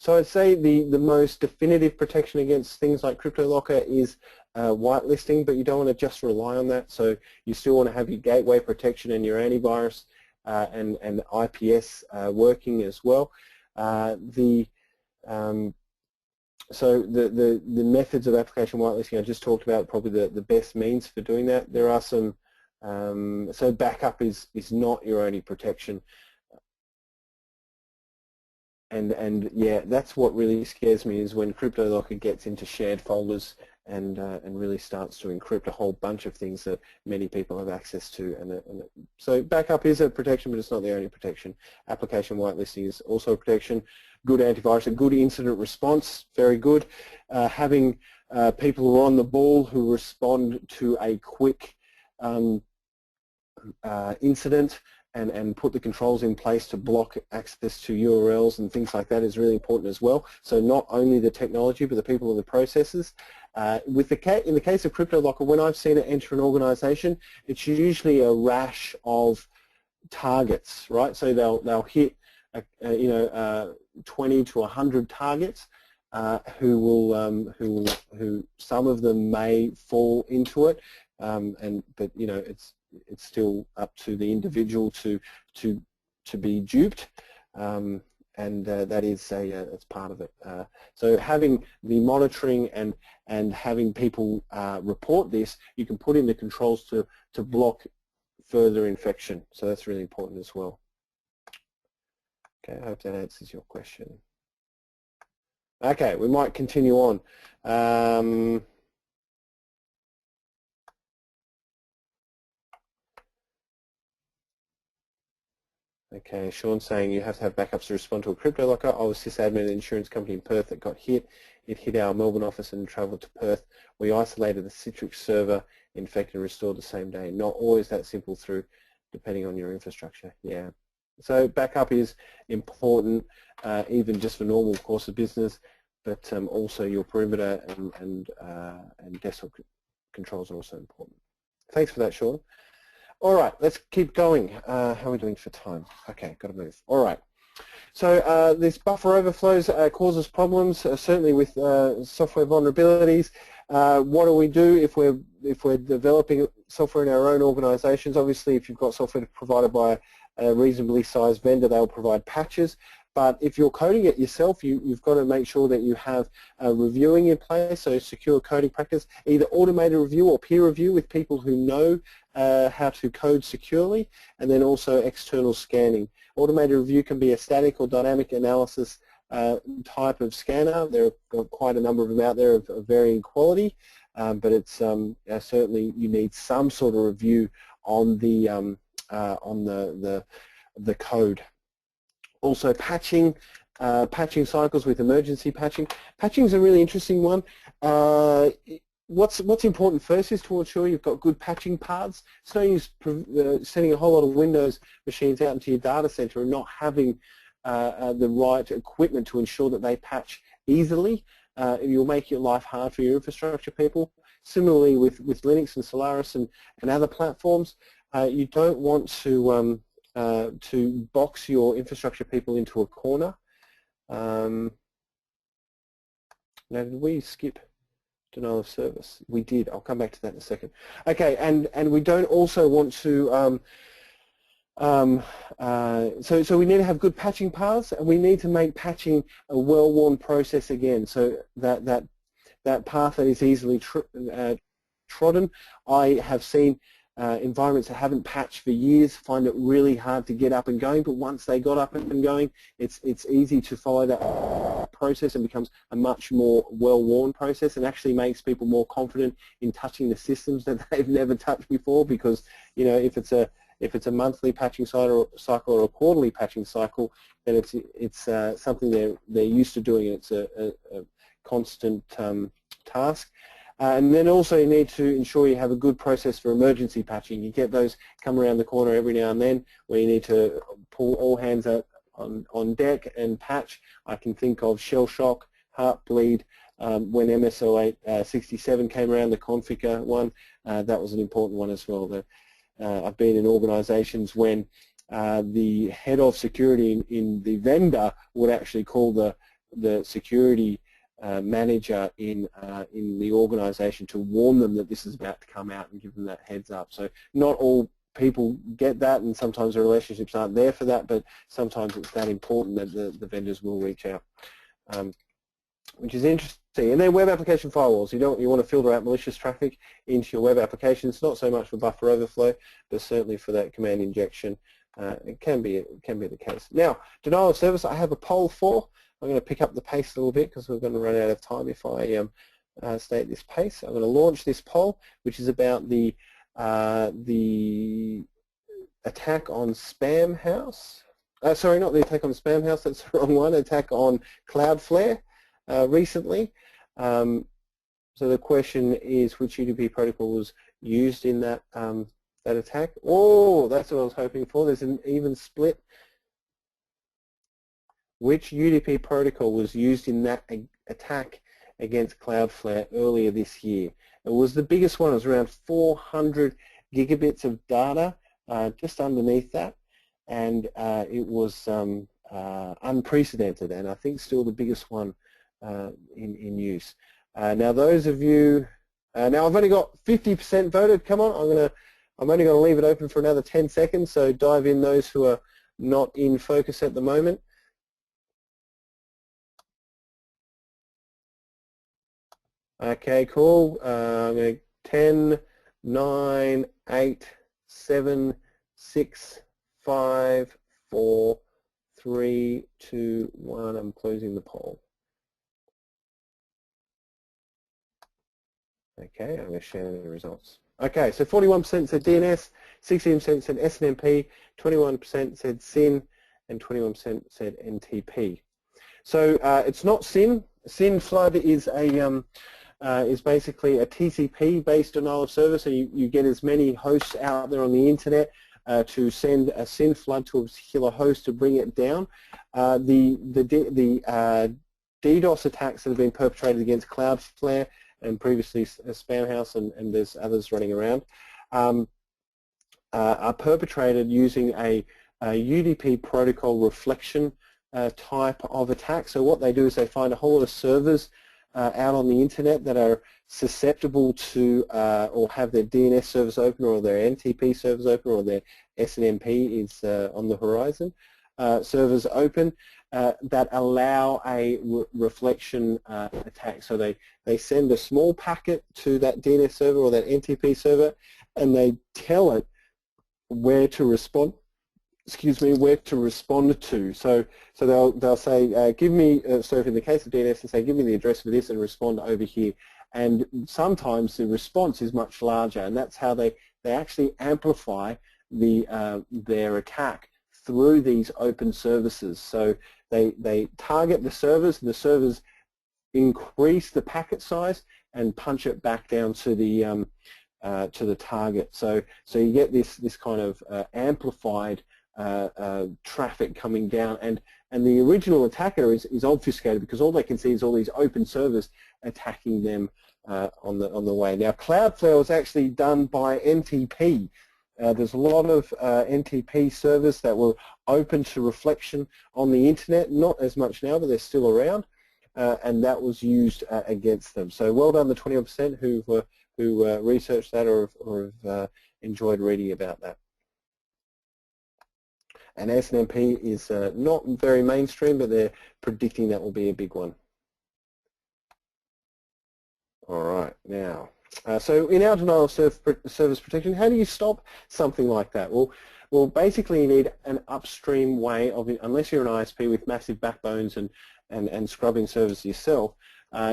I'd say the most definitive protection against things like CryptoLocker is whitelisting, but you don't want to just rely on that. So you still want to have your gateway protection and your antivirus and IPS working as well. So the methods of application whitelisting I just talked about, probably the best means for doing that. There are some, so backup is not your only protection. And yeah, that's what really scares me, is when CryptoLocker gets into shared folders and really starts to encrypt a whole bunch of things that many people have access to. So backup is a protection, but it's not the only protection. Application whitelisting is also a protection. Good antivirus, a good incident response, very good. Having people who are on the ball, who respond to a quick incident and put the controls in place to block access to URLs and things like that is really important as well. So not only the technology, but the people and the processes. In the case of CryptoLocker, when I've seen it enter an organization, it's usually a rash of targets, right? So they'll hit 20 to 100 targets, who some of them may fall into it, but it's still up to the individual to be duped, and that is it's part of it. So having the monitoring and having people report this, you can put in the controls to block further infection. So that's really important as well. Okay, I hope that answers your question. Okay, we might continue on. Okay, Sean's saying you have to have backups to respond to a CryptoLocker. I was sysadmin at an insurance company in Perth that got hit. It hit our Melbourne office and travelled to Perth. We isolated the Citrix server, infected and restored the same day. Not always that simple through, depending on your infrastructure. Yeah. So backup is important, even just for normal course of business, but also your perimeter and desktop controls are also important. Thanks for that, Sean. All right, let's keep going. How are we doing for time? Okay, got to move. All right. So this buffer overflows causes problems, certainly with software vulnerabilities. What do we do if we're developing software in our own organizations? Obviously, if you've got software provided by a reasonably sized vendor, they'll provide patches. But if you're coding it yourself, you've got to make sure that you have reviewing in place, so secure coding practice, either automated review or peer review with people who know how to code securely, and then also external scanning. Automated review can be a static or dynamic analysis type of scanner. There are quite a number of them out there of varying quality, but it's certainly you need some sort of review on the code. Also patching, patching cycles with emergency patching. Patching is a really interesting one. What's important first is to ensure you've got good patching paths. It's no use sending a whole lot of Windows machines out into your data center and not having the right equipment to ensure that they patch easily. You'll make your life hard for your infrastructure people. Similarly with Linux and Solaris and other platforms, you don't want to box your infrastructure people into a corner. Now, did we skip denial of service? We did. I'll come back to that in a second. Okay, and we don't also want to. So we need to have good patching paths, and we need to make patching a well-worn process again. So that path that is easily trodden. I have seen environments that haven't patched for years find it really hard to get up and going, but once they got up and going, it's easy to follow that process and becomes a much more well-worn process, and actually makes people more confident in touching the systems that they've never touched before, because if it's a monthly patching cycle or a quarterly patching cycle, then it's something they're used to doing, and it's a constant task. And then also you need to ensure you have a good process for emergency patching. You get those come around the corner every now and then where you need to pull all hands out on deck and patch. I can think of Shell Shock, Heartbleed, when MS-08-67 came around, the Configure one, that was an important one as well. I've been in organizations when the head of security in the vendor would actually call the security manager in the organization to warn them that this is about to come out and give them that heads up. So not all people get that, and sometimes the relationships aren't there for that, but sometimes it's that important that the vendors will reach out, which is interesting. And then web application firewalls. You want to filter out malicious traffic into your web applications, not so much for buffer overflow, but certainly for that command injection. It can be the case. Now, denial of service, I have a poll for. I'm going to pick up the pace a little bit because we're going to run out of time if I stay at this pace. I'm going to launch this poll, which is about the attack on Spamhaus. Sorry, not the attack on Spamhaus, that's the wrong one. Attack on Cloudflare recently. So the question is, which UDP protocol was used in that that attack? Oh, that's what I was hoping for. There's an even split. Which UDP protocol was used in that attack against Cloudflare earlier this year? It was the biggest one. It was around 400 gigabits of data, just underneath that, and it was unprecedented, and I think still the biggest one in use. Now, those of you, now I've only got 50% voted. Come on, I'm only going to leave it open for another 10 seconds. So dive in those who are not in focus at the moment. Okay, cool. I'm going to 10, 9, 8, 7, 6, 5, 4, 3, 2, 1. I'm closing the poll. Okay, I'm going to share the results. Okay, so 41% said DNS, 16% said SNMP, 21% said SYN, and 21% said NTP. So it's not SYN. SYN flood is a is basically a TCP-based denial of service, so you get as many hosts out there on the internet to send a SYN flood to a particular host to bring it down. The DDoS attacks that have been perpetrated against Cloudflare and previously Spamhaus, and there's others running around, are perpetrated using a UDP protocol reflection type of attack. So what they do is they find a whole lot of servers out on the internet that are susceptible to or have their DNS servers open, or their NTP servers open, or their SNMP is on the horizon, servers open, that allow a reflection attack. So they send a small packet to that DNS server or that NTP server, and they tell it where to respond. Excuse me, where to respond to. So they'll say, give me. So if in the case of DNS, they say, give me the address for this and respond over here. And sometimes the response is much larger, and that's how they actually amplify their attack through these open services. So they target the servers, and the servers increase the packet size and punch it back down to the target. So you get this kind of amplified traffic coming down, and the original attacker is obfuscated because all they can see is all these open servers attacking them on the way. Now, Cloudflare was actually done by NTP. There's a lot of NTP servers that were open to reflection on the internet, not as much now, but they're still around, and that was used against them. So well done, the 21% who researched that or have enjoyed reading about that. And SNMP is not very mainstream, but they're predicting that will be a big one. All right, now, so in our denial of service protection, how do you stop something like that? Well, basically you need an upstream way of it, unless you're an ISP with massive backbones and scrubbing service yourself.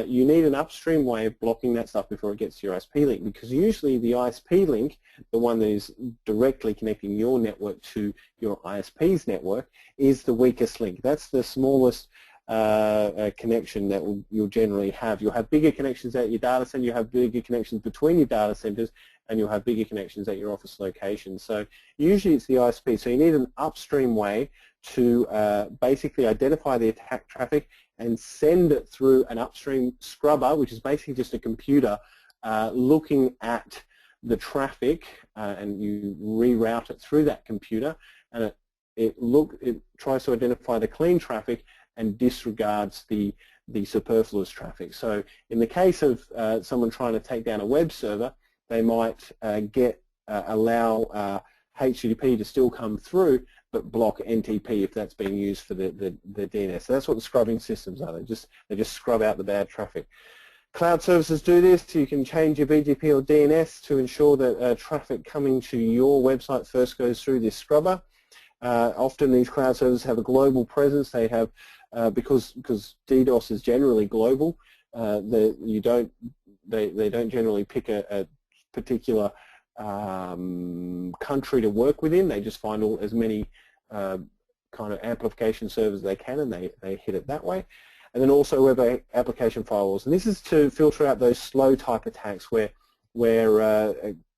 You need an upstream way of blocking that stuff before it gets to your ISP link, because usually the ISP link, the one that is directly connecting your network to your ISP's network, is the weakest link. That's the smallest connection that you'll generally have. You'll have bigger connections at your data center, you'll have bigger connections between your data centers, and you'll have bigger connections at your office location. So usually it's the ISP. So you need an upstream way to basically identify the attack traffic and send it through an upstream scrubber, which is basically just a computer looking at the traffic, and you reroute it through that computer, and it tries to identify the clean traffic and disregards the superfluous traffic. So in the case of someone trying to take down a web server, they might allow HTTP to still come through, but block NTP if that's being used for the DNS. So that's what the scrubbing systems are. They just scrub out the bad traffic. Cloud services do this. You can change your BGP or DNS to ensure that traffic coming to your website first goes through this scrubber. Often these cloud services have a global presence. They have because DDoS is generally global. They don't generally pick a particular country to work within. They just find as many kind of amplification servers as they can, and they hit it that way. and then also web application firewalls. And this is to filter out those slow type attacks where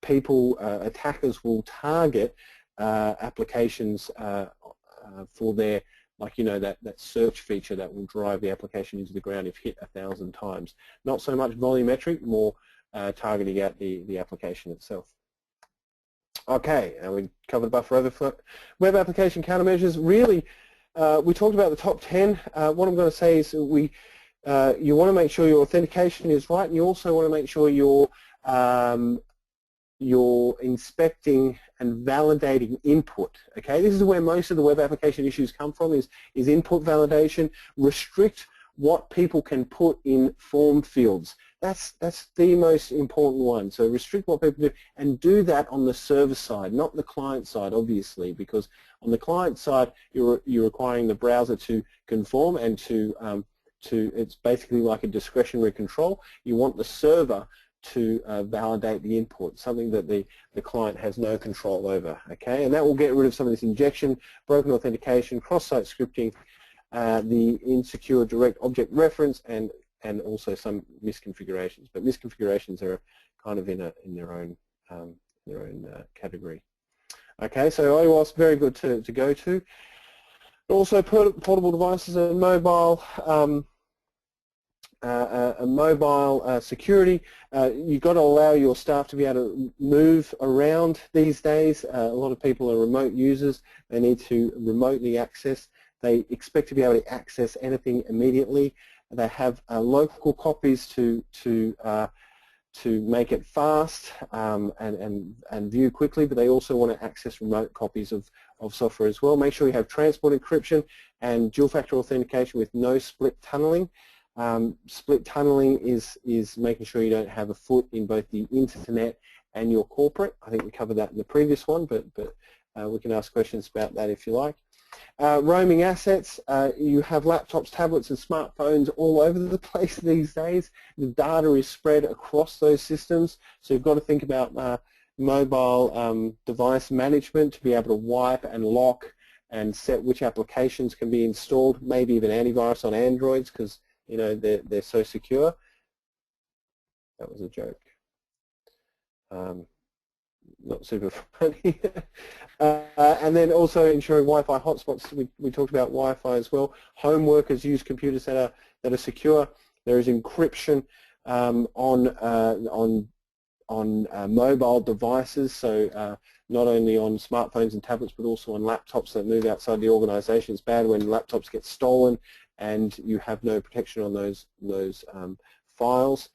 attackers will target applications for their, like, you know, that search feature that will drive the application into the ground if hit 1,000 times. Not so much volumetric, more targeting out the application itself. Okay, and we covered buffer overflow. Web application countermeasures. Really, we talked about the top 10. What I'm going to say is you want to make sure your authentication is right, and you also want to make sure you're inspecting and validating input. Okay, this is where most of the web application issues come from, is input validation. Restrict what people can put in form fields. That's the most important one. So restrict what people do, and do that on the server side, not the client side, obviously, because on the client side you're requiring the browser to conform and to it's basically like a discretionary control. You want the server to validate the input, something that the client has no control over. Okay, and that will get rid of some of this injection, broken authentication, cross-site scripting, the insecure direct object reference, and also some misconfigurations. But misconfigurations are kind of in their own category. Okay, so OWASP, very good to go to. Also portable devices and mobile. Security. You've got to allow your staff to be able to move around these days. A lot of people are remote users. They need to remotely access. They expect to be able to access anything immediately. They have local copies to make it fast and view quickly, but they also want to access remote copies of software as well. Make sure you have transport encryption and dual-factor authentication with no split tunneling. Split tunneling is making sure you don't have a foot in both the internet and your corporate. I think we covered that in the previous one, but we can ask questions about that if you like. Roaming assets, you have laptops, tablets and smartphones all over the place these days. The data is spread across those systems, so you've got to think about mobile device management to be able to wipe and lock and set which applications can be installed, maybe even antivirus on Androids, because you know they're so secure. That was a joke. Not super funny. And then also ensuring Wi-Fi hotspots. We talked about Wi-Fi as well. Home workers use computers that are secure. There is encryption on mobile devices, so not only on smartphones and tablets, but also on laptops that move outside the organization. It's bad when laptops get stolen and you have no protection on those files.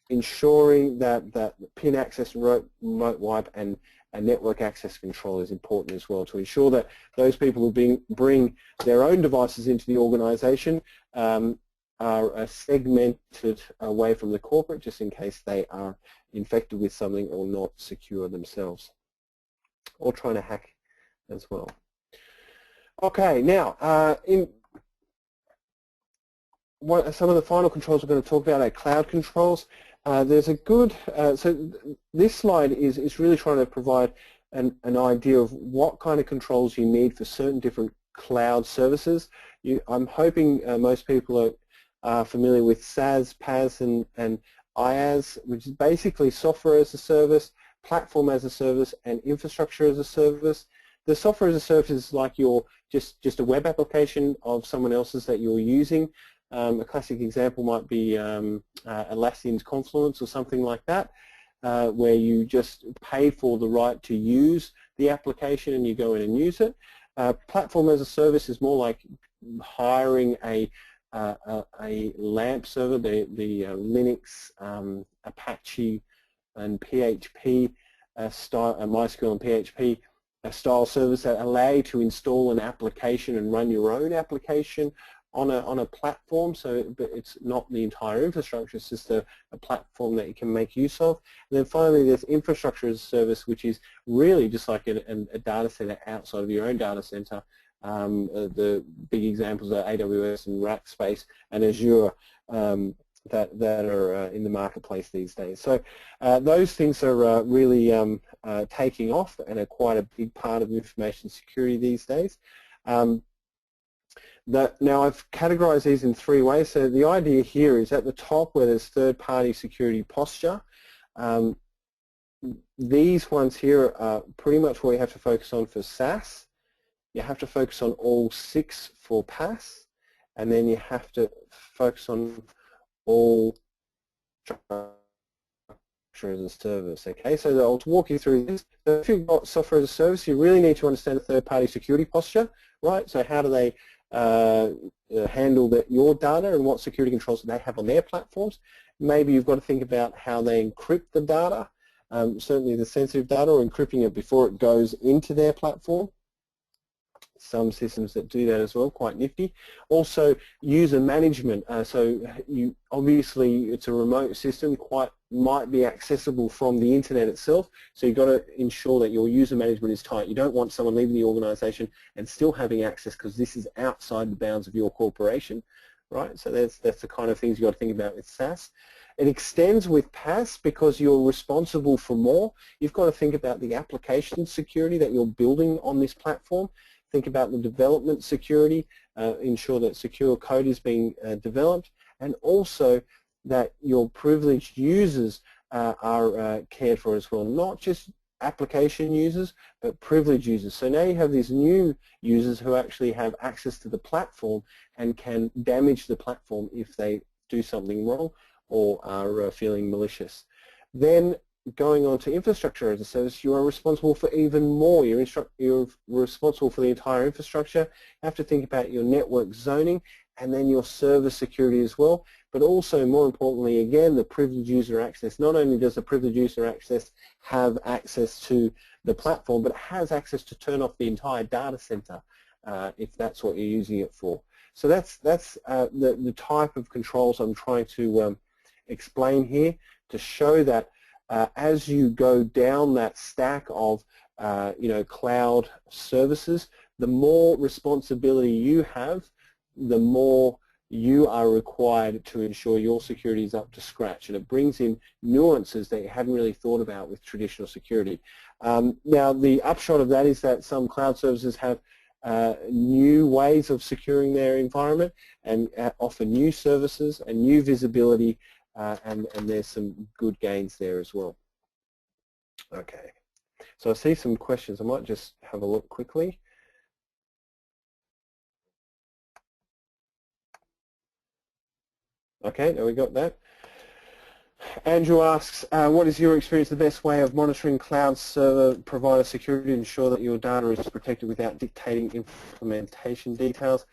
Ensuring that PIN access, remote wipe, and network access control is important as well, to ensure that those people who bring their own devices into the organization are segmented away from the corporate, just in case they are infected with something or not secure themselves, or trying to hack as well. Okay, now some of the final controls we're going to talk about are cloud controls. There's a good, so this slide is really trying to provide an idea of what kind of controls you need for certain different cloud services. I'm hoping most people are familiar with SaaS, PaaS, and IaaS, which is basically software as a service, platform as a service, and infrastructure as a service. The software as a service is like your just a web application of someone else's that you're using. A classic example might be Atlassian's Confluence or something like that, where you just pay for the right to use the application and you go in and use it. Platform as a service is more like hiring a LAMP server, the Linux, Apache, and PHP style, MySQL and PHP style service that allow you to install an application and run your own application on a platform. So but it's not the entire infrastructure, it's just a platform that you can make use of. And then finally there's infrastructure as a service, which is really just like a data center outside of your own data center. The big examples are AWS and Rackspace and Azure that are in the marketplace these days. So those things are really taking off and are quite a big part of information security these days. Now I've categorized these in 3 ways. So the idea here is at the top where there's third-party security posture. These ones here are pretty much what you have to focus on for SaaS. You have to focus on all 6 for PaaS, and then you have to focus on all as a service. Okay, so I'll walk you through this. So if you've got software as a service, you really need to understand the third-party security posture, right? So how do they handle your data and what security controls do they have on their platforms? Maybe you've got to think about how they encrypt the data, certainly the sensitive data, or encrypting it before it goes into their platform. Some systems that do that as well, quite nifty. Also, user management. So you obviously it's a remote system, might be accessible from the internet itself. So you've got to ensure that your user management is tight. You don't want someone leaving the organization and still having access because this is outside the bounds of your corporation, right? So that's the kind of things you've got to think about with SaaS. It extends with PaaS because you're responsible for more. You've got to think about the application security that you're building on this platform. Think about the development security, ensure that secure code is being developed, and also that your privileged users are cared for as well, not just application users, but privileged users. So now you have these new users who actually have access to the platform and can damage the platform if they do something wrong or are feeling malicious. Then going on to infrastructure as a service, you are responsible for even more. You're responsible for the entire infrastructure. You have to think about your network zoning and then your server security as well, but also more importantly, again, the privileged user access. Not only does the privileged user access have access to the platform, but it has access to turn off the entire data center if that's what you're using it for. So that's the type of controls I'm trying to explain here to show that as you go down that stack of cloud services, the more responsibility you have, the more you are required to ensure your security is up to scratch, and it brings in nuances that you hadn't really thought about with traditional security. Now the upshot of that is that some cloud services have new ways of securing their environment and offer new services and new visibility, and there's some good gains there as well. Okay, so I see some questions. I might just have a look quickly. Okay, now we got that. Andrew asks, what is your experience the best way of monitoring cloud server provider security to ensure that your data is protected without dictating implementation details?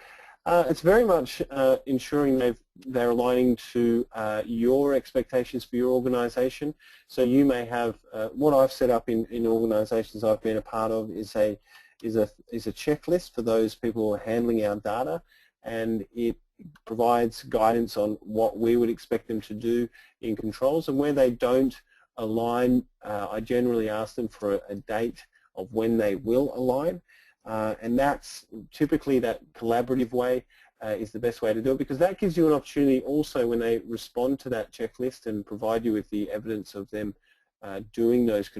It's very much ensuring they're aligning to your expectations for your organization. So you may have, what I've set up in organizations I've been a part of is a checklist for those people who are handling our data, and it provides guidance on what we would expect them to do in controls, and where they don't align, I generally ask them for a date of when they will align. And that's typically that collaborative way is the best way to do it, because that gives you an opportunity also when they respond to that checklist and provide you with the evidence of them doing those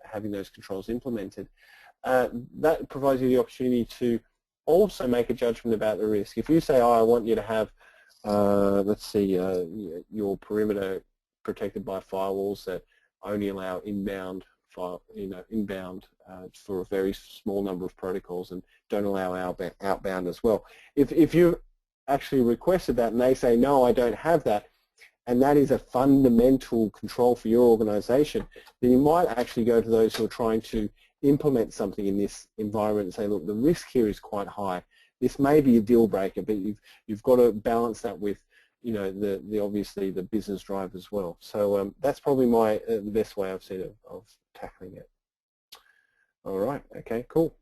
having those controls implemented. That provides you the opportunity to also make a judgment about the risk. If you say, oh, I want you to have, let's see, your perimeter protected by firewalls that only allow inbound for a very small number of protocols and don't allow outbound as well. If you actually requested that and they say, no, I don't have that, and that is a fundamental control for your organization, then you might actually go to those who are trying to implement something in this environment and say, look, the risk here is quite high. This may be a deal breaker, but you've got to balance that with obviously the business drive as well. So that's probably the best way I've seen of tackling it. All right, okay, cool.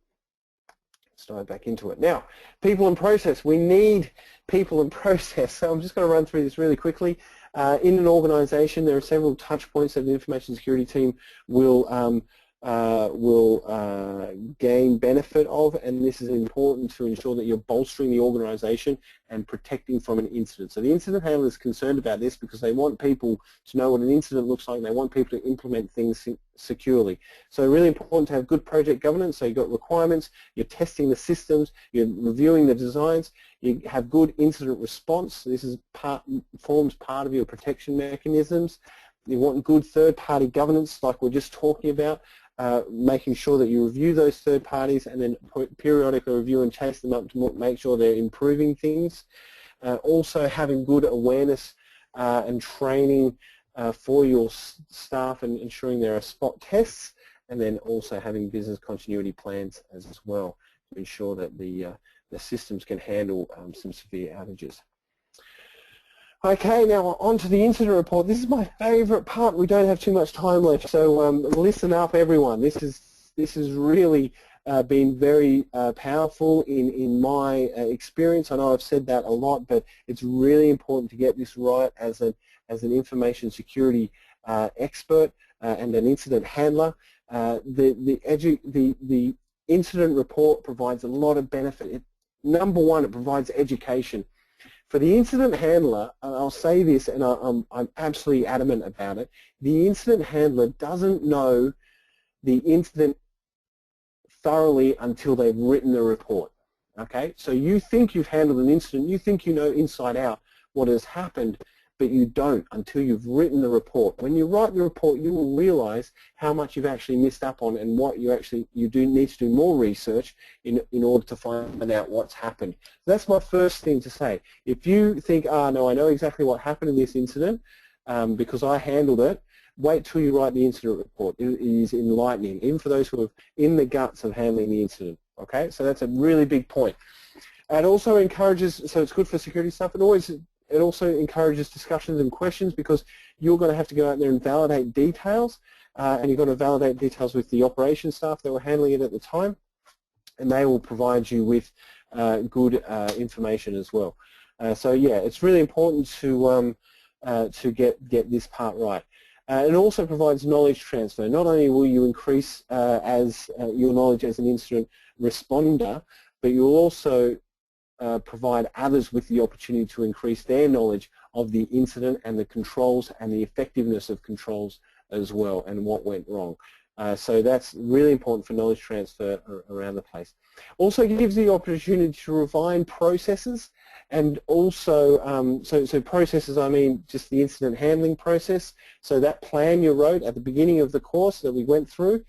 Let's dive back into it. Now, people and process. We need people and process. So I'm just going to run through this really quickly. In an organization, there are several touch points that an information security team will gain benefit of, and this is important to ensure that you're bolstering the organization and protecting from an incident. So the incident handler is concerned about this because they want people to know what an incident looks like. They want people to implement things securely. So really important to have good project governance. So you've got requirements, you're testing the systems, you're reviewing the designs, you have good incident response. This is forms part of your protection mechanisms. You want good third-party governance like we're just talking about. Making sure that you review those third parties and then periodically review and chase them up to make sure they're improving things. Also having good awareness and training for your staff and ensuring there are spot tests, and then also having business continuity plans as well to ensure that the systems can handle some severe outages. Okay, now on to the incident report. This is my favourite part. We don't have too much time left, so listen up, everyone. This has really been very powerful in my experience. I know I've said that a lot, but it's really important to get this right as an information security expert and an incident handler. The incident report provides a lot of benefit. Number one, it provides education. For the incident handler, and I'll say this, and I'm absolutely adamant about it, the incident handler doesn't know the incident thoroughly until they've written the report. Okay, so you think you've handled an incident, you think you know inside out what has happened, but you don't until you've written the report. When you write the report, you will realize how much you've actually missed up on and what you do need to do more research in order to find out what's happened. That's my first thing to say. If you think, no, I know exactly what happened in this incident because I handled it, wait till you write the incident report. It is enlightening, even for those who are in the guts of handling the incident. Okay, so that's a really big point. It also encourages, so it's good for security stuff, it also encourages discussions and questions because you're going to have to go out there and validate details, and you've got to validate details with the operations staff that were handling it at the time, and they will provide you with good information as well. So yeah, it's really important to get this part right. It also provides knowledge transfer. Not only will you increase your knowledge as an incident responder, but you'll also provide others with the opportunity to increase their knowledge of the incident and the controls and the effectiveness of controls as well and what went wrong. So that's really important for knowledge transfer around the place. Also gives the opportunity to refine processes, and also, so processes, I mean just the incident handling process. So that plan you wrote at the beginning of the course that we went through,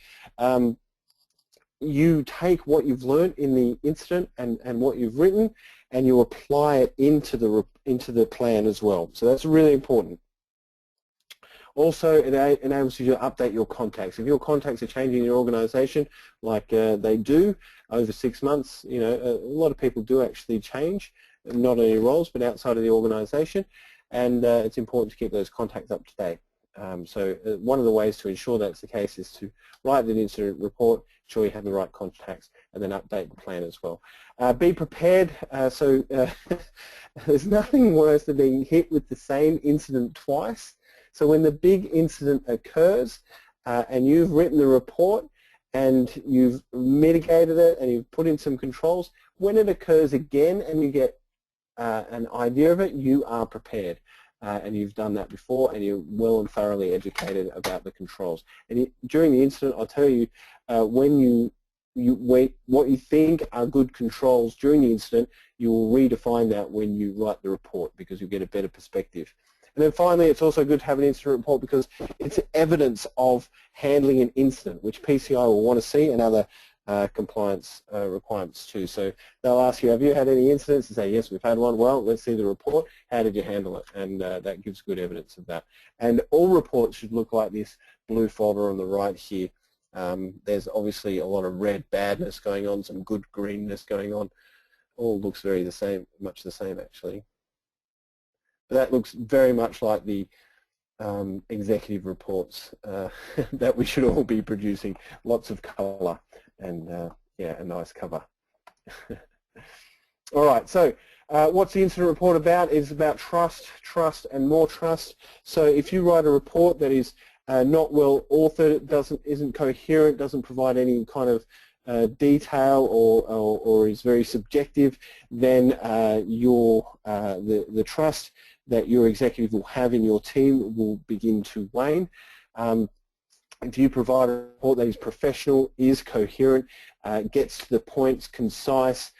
you take what you've learned in the incident and what you've written, and you apply it into the plan as well. So that's really important. Also, it enables you to update your contacts. If your contacts are changing in your organization, like they do over 6 months, you know, a lot of people do actually change, not only roles but outside of the organization, and it's important to keep those contacts up to date. So one of the ways to ensure that's the case is to write the incident report, ensure you have the right contacts, and then update the plan as well. Be prepared. There's nothing worse than being hit with the same incident twice. So when the big incident occurs and you've written the report and you've mitigated it and you've put in some controls, when it occurs again and you get an idea of it, you are prepared. And you've done that before, and you're well and thoroughly educated about the controls. And during the incident, I'll tell you, when what you think are good controls during the incident, you will redefine that when you write the report because you'll get a better perspective. And then finally, it's also good to have an incident report because it's evidence of handling an incident, which PCI will want to see, and other compliance requirements too. So they'll ask you, have you had any incidents? And say, yes, we've had one. Well, let's see the report. How did you handle it? And that gives good evidence of that. And all reports should look like this blue folder on the right here. There's obviously a lot of red badness going on, some good greenness going on. All looks very the same, much the same actually. But that looks very much like the executive reports that we should all be producing. Lots of colour and yeah, a nice cover. All right, so what's the incident report about? It's about trust, and more trust. So if you write a report that is not well authored, isn't coherent, doesn't provide any kind of detail or is very subjective, then the trust that your executive will have in your team will begin to wane. If you provide a report that is professional, is coherent, gets to the points, concise,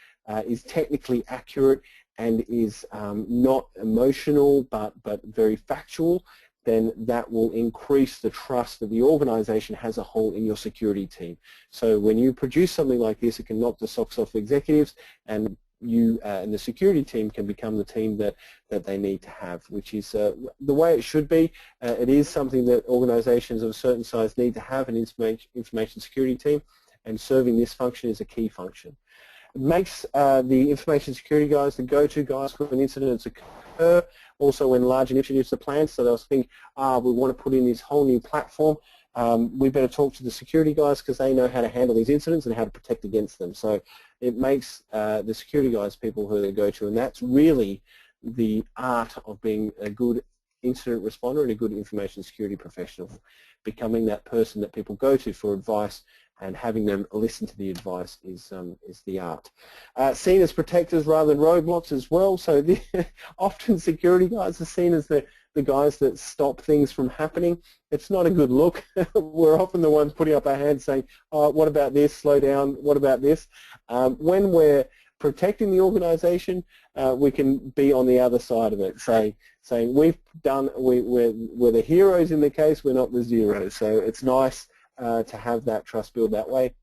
is technically accurate, and is not emotional but very factual, then that will increase the trust that the organization has a whole in your security team. So when you produce something like this, it can knock the socks off executives, and you and the security team can become the team that they need to have, which is the way it should be. It is something that organizations of a certain size need to have, an information security team, and serving this function is a key function. It makes the information security guys the go-to guys when incidents occur, also when large initiatives are planned. So they'll think, we want to put in this whole new platform. We better talk to the security guys because they know how to handle these incidents and how to protect against them. So it makes the security guys people who they go to, and that's really the art of being a good incident responder and a good information security professional, becoming that person that people go to for advice, and having them listen to the advice is the art. Seen as protectors rather than roadblocks as well. So often security guys are seen as the guys that stop things from happening. It's not a good look. We're often the ones putting up our hands saying, oh, what about this, slow down, what about this? When we're protecting the organization, we can be on the other side of it, saying we're the heroes in the case, we're not the zeros. So it's nice to have that trust build that way.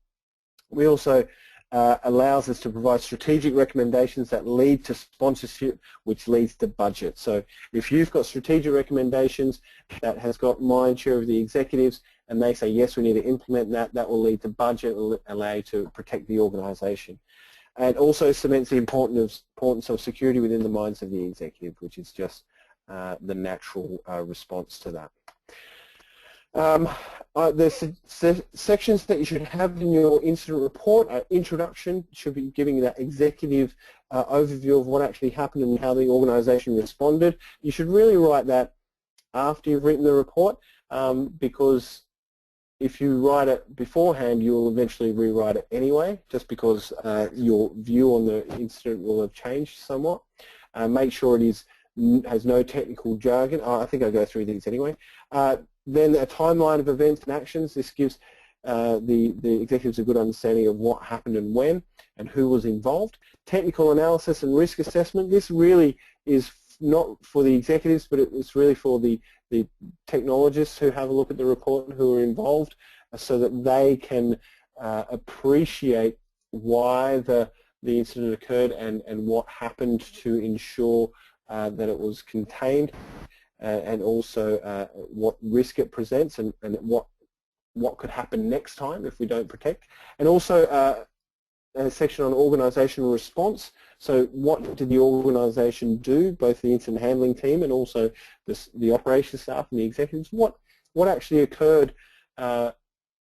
We also allows us to provide strategic recommendations that lead to sponsorship, which leads to budget. So if you've got strategic recommendations that has got mind share of the executives, and they say, yes, we need to implement that, that will lead to budget and will allow you to protect the organization. And also cements the importance of security within the minds of the executive, which is just the natural response to that. The sections that you should have in your incident report are introduction, should be giving that executive overview of what actually happened and how the organization responded. You should really write that after you've written the report, because if you write it beforehand, you'll eventually rewrite it anyway, just because your view on the incident will have changed somewhat. Make sure it has no technical jargon. I think I'll go through these anyway. Then a timeline of events and actions. This gives the executives a good understanding of what happened and when and who was involved. Technical analysis and risk assessment. This really is not for the executives, but it's really for the technologists who have a look at the report and who are involved, so that they can appreciate why the incident occurred and what happened to ensure that it was contained, and also what risk it presents and what could happen next time if we don't protect. And also a section on organizational response. So what did the organization do, both the incident handling team and also the operations staff and the executives? What actually occurred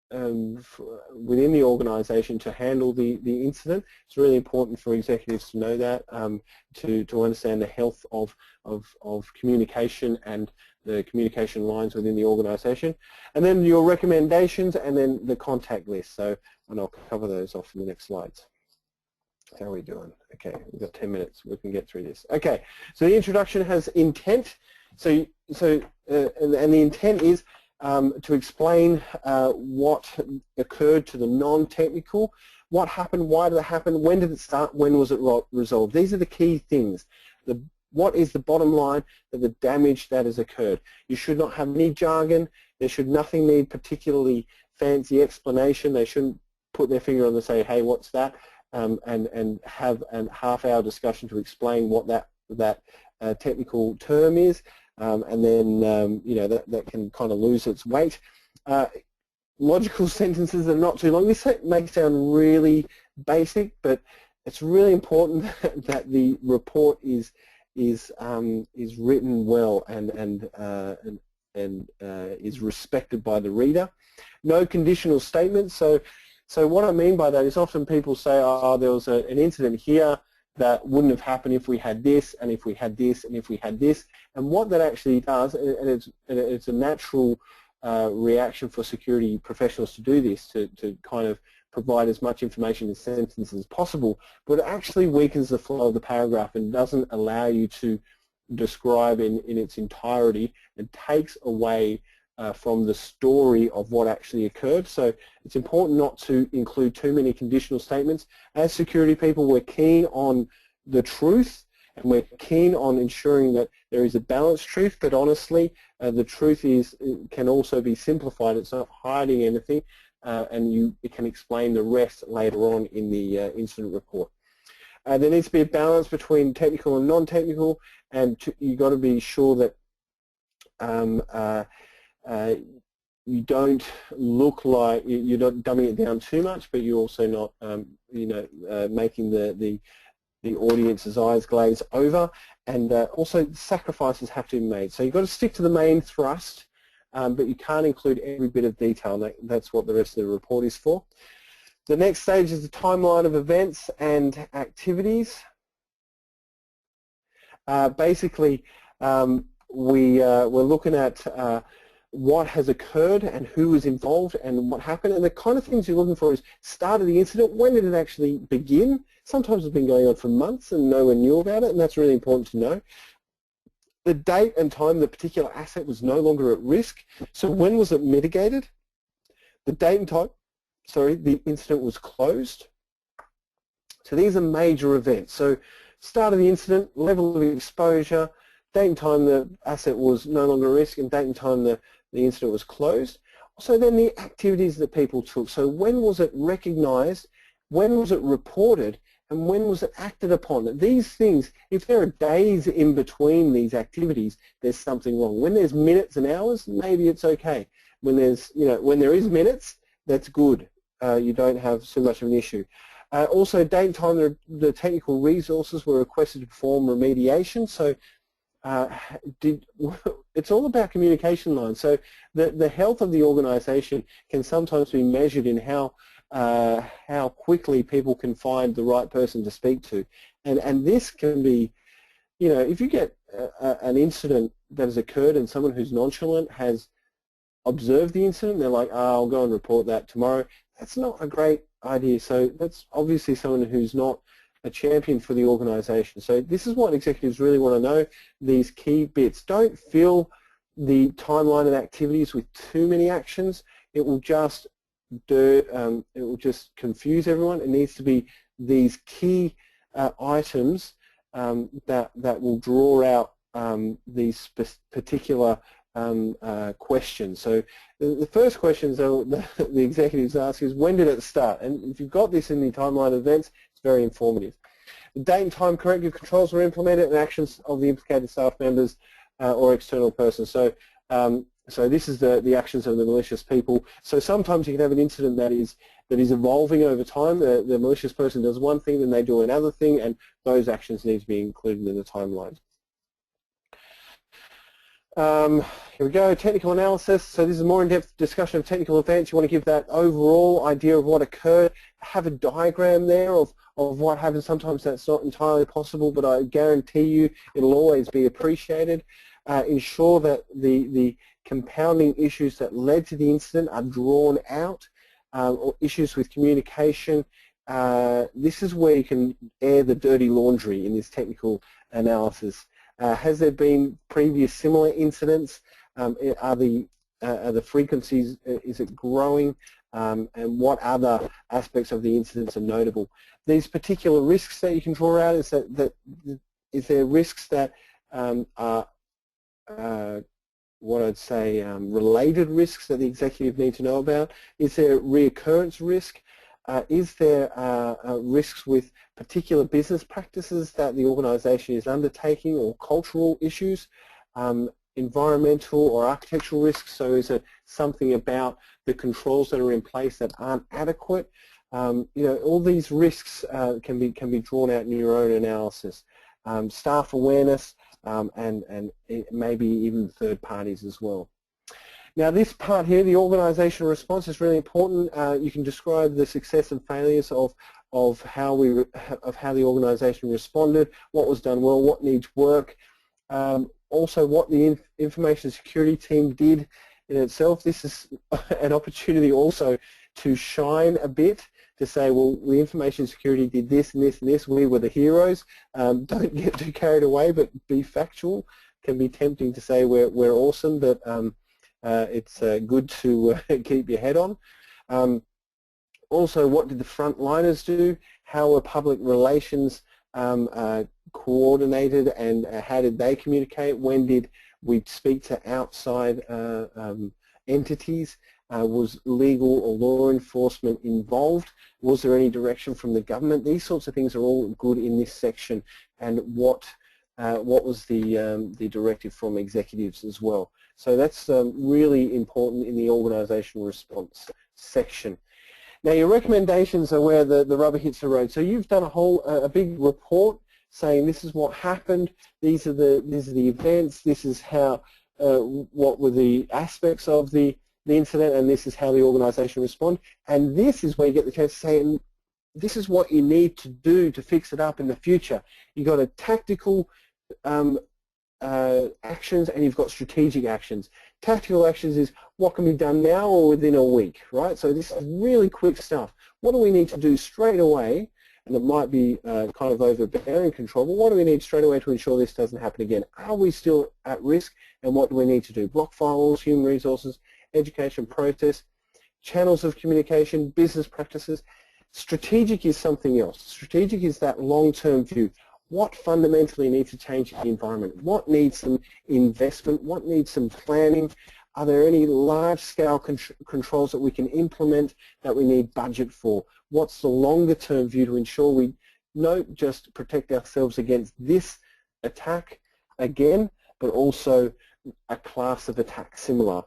within the organization to handle the incident? It's really important for executives to know that, to understand the health of communication and the communication lines within the organization. And then your recommendations, and then the contact list. So, and I'll cover those off in the next slides. How are we doing? Okay, we've got 10 minutes. We can get through this. Okay, so the introduction has intent. And the intent is to explain what occurred to the non-technical, what happened, why did it happen, when did it start, when was it resolved. These are the key things. What is the bottom line of the damage that has occurred? You should not have any jargon. There should nothing need particularly fancy explanation. They shouldn't put their finger on and say, hey, what's that? And have a half-hour discussion to explain what that technical term is. And then you know, that can kind of lose its weight. Logical sentences are not too long. This may sound really basic, but it's really important that the report is written well and is respected by the reader. No conditional statements. So what I mean by that is often people say, oh, there was an incident here that wouldn't have happened if we had this, and if we had this, and if we had this. And what that actually does, and it's a natural reaction for security professionals to do this, to kind of provide as much information in sentences as possible, but it actually weakens the flow of the paragraph and doesn't allow you to describe in its entirety, and takes away from the story of what actually occurred. So it's important not to include too many conditional statements. As security people, we're keen on the truth, and we're keen on ensuring that there is a balanced truth, but honestly, the truth can also be simplified. It's not hiding anything, and it can explain the rest later on in the incident report. There needs to be a balance between technical and non-technical, and you've got to be sure that you don't look like you're not dumbing it down too much, but you're also not, making the audience's eyes glaze over, and also sacrifices have to be made. So you've got to stick to the main thrust, but you can't include every bit of detail. That's what the rest of the report is for. The next stage is the timeline of events and activities. Basically, we're looking at what has occurred and who was involved and what happened, and the kind of things you're looking for is start of the incident, when did it actually begin? Sometimes it's been going on for months and no one knew about it, and that's really important to know. The date and time the particular asset was no longer at risk, so when was it mitigated? The date and time, the incident was closed. So these are major events. So start of the incident, level of exposure, date and time the asset was no longer at risk, and date and time the incident was closed. So then the activities that people took. So when was it recognized, when was it reported, and when was it acted upon? These things, if there are days in between these activities, there's something wrong. When there's minutes and hours, maybe it's okay. When when there is minutes, that's good. You don't have so much of an issue. Also, date and time the technical resources were requested to perform remediation. So it's all about communication lines. So the health of the organization can sometimes be measured in how quickly people can find the right person to speak to. And this can be, if you get an incident that has occurred and someone who's nonchalant has observed the incident, they're like, oh, I'll go and report that tomorrow. That's not a great idea. So that's obviously someone who's not a champion for the organization. So this is what executives really want to know, these key bits. Don't fill the timeline of activities with too many actions. It will just confuse everyone. It needs to be these key items that will draw out these particular questions. So the first questions the executives ask is, when did it start? And if you've got this in the timeline of events, it's very informative. The date and time corrective controls were implemented and actions of the implicated staff members or external persons. So so this is the actions of the malicious people. So sometimes you can have an incident that is evolving over time. The malicious person does one thing, then they do another thing, and those actions need to be included in the timeline. Here we go, technical analysis. So this is a more in-depth discussion of technical events. You want to give that overall idea of what occurred, have a diagram there of what happened. Sometimes that's not entirely possible, but I guarantee you it'll always be appreciated. Ensure that the compounding issues that led to the incident are drawn out, or issues with communication. This is where you can air the dirty laundry in this technical analysis. Has there been previous similar incidents? Are the frequencies, is it growing? And what other aspects of the incidents are notable? These particular risks that you can draw out, is there risks that are what I'd say related risks that the executive need to know about? Is there reoccurrence risk? Is there risks with particular business practices that the organization is undertaking, or cultural issues, environmental or architectural risks? So is it something about the controls that are in place that aren't adequate? All these risks can be drawn out in your own analysis. Staff awareness, and maybe even third parties as well. Now this part here, the organizational response, is really important. You can describe the success and failures of how the organization responded, what was done well, what needs work, also what the information security team did in itself. This is an opportunity also to shine a bit, to say, well, the information security did this and this and this, we were the heroes. Don't get too carried away, but be factual. Can be tempting to say we're awesome, but it's good to keep your head on. Also, what did the frontliners do? How were public relations coordinated, and how did they communicate? When did we speak to outside entities? Was legal or law enforcement involved? Was there any direction from the government? These sorts of things are all good in this section. And what was the directive from executives as well? So that's really important in the organizational response section. Now, your recommendations are where the rubber hits the road. So you've done a big report saying this is what happened, these are the events, this is how what were the aspects of the incident, and this is how the organization responded. And this is where you get the chance to say, and this is what you need to do to fix it up in the future. You've got a tactical actions, and you've got strategic actions. Tactical actions is what can be done now or within a week, right? So this is really quick stuff. What do we need to do straight away? And it might be kind of overbearing control, but what do we need straight away to ensure this doesn't happen again? Are we still at risk, and what do we need to do? Block firewalls, human resources, education, protest, channels of communication, business practices. Strategic is something else. Strategic is that long-term view. What fundamentally needs to change in the environment? What needs some investment? What needs some planning? Are there any large-scale controls that we can implement that we need budget for? What's the longer-term view to ensure we don't just protect ourselves against this attack again, but also a class of attack similar?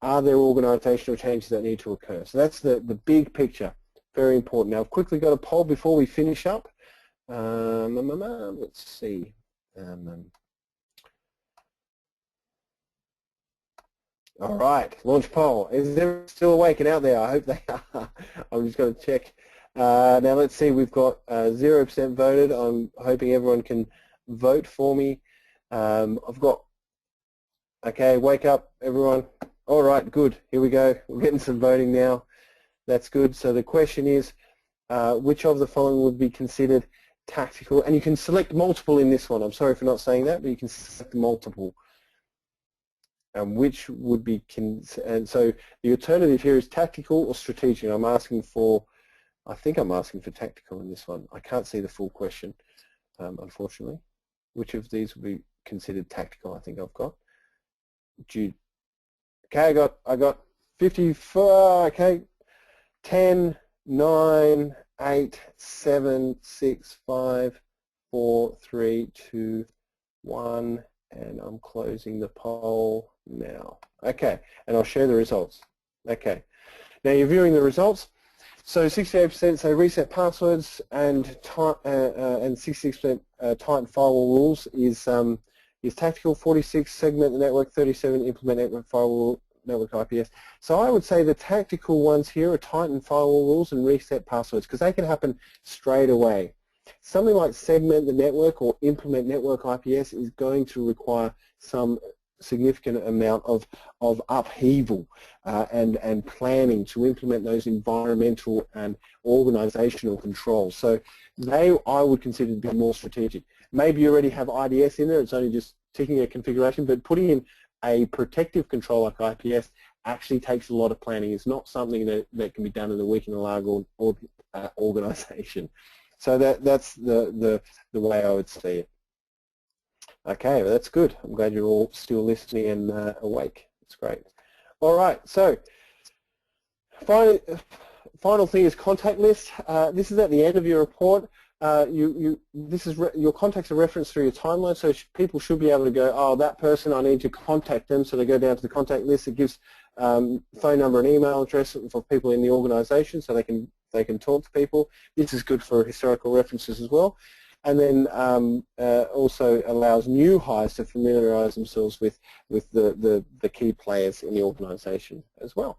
Are there organizational changes that need to occur? So that's the big picture, very important. Now, I've quickly got a poll before we finish up. Let's see. All right, launch poll. Is everyone still awake and out there? I hope they are. I'm just going to check. Now let's see, we've got 0% voted. I'm hoping everyone can vote for me. I've got, okay, wake up everyone. All right, good, here we go. We're getting some voting now. That's good. So the question is, which of the following would be considered tactical? And you can select multiple in this one. I'm sorry for not saying that, but you can select multiple. And which would be, and so the alternative here is tactical or strategic. I'm asking for, I think I'm asking for tactical in this one. I can't see the full question, unfortunately. Which of these would be considered tactical? I think I've got. Okay, I got 54. Okay, 10, 9, 8, 7, 6, 5, 4, 3, 2, 1, and I'm closing the poll now. Okay, and I'll share the results. Okay, now you're viewing the results. So 68% say reset passwords, and 66% tighten firewall rules is tactical. 46 segment the network, 37 implement network firewall, network IPS. So I would say the tactical ones here are tighten firewall rules and reset passwords, because they can happen straight away. Something like segment the network or implement network IPS is going to require some significant amount of upheaval and planning to implement those environmental and organizational controls. So they, I would consider to be more strategic. Maybe you already have IDS in there, it's only just ticking a configuration, but putting in a protective control like IPS actually takes a lot of planning. It's not something that can be done in a week in a large organization. So that's the way I would see it. Okay, well, that's good. I'm glad you're all still listening and awake. It's great. All right, so final thing is contact list. This is at the end of your report. Your contacts are referenced through your timeline, so people should be able to go, oh, that person, I need to contact them. So they go down to the contact list. It gives phone number and email address for people in the organization, so they can talk to people. This is good for historical references as well. And then also allows new hires to familiarize themselves with the key players in the organization as well.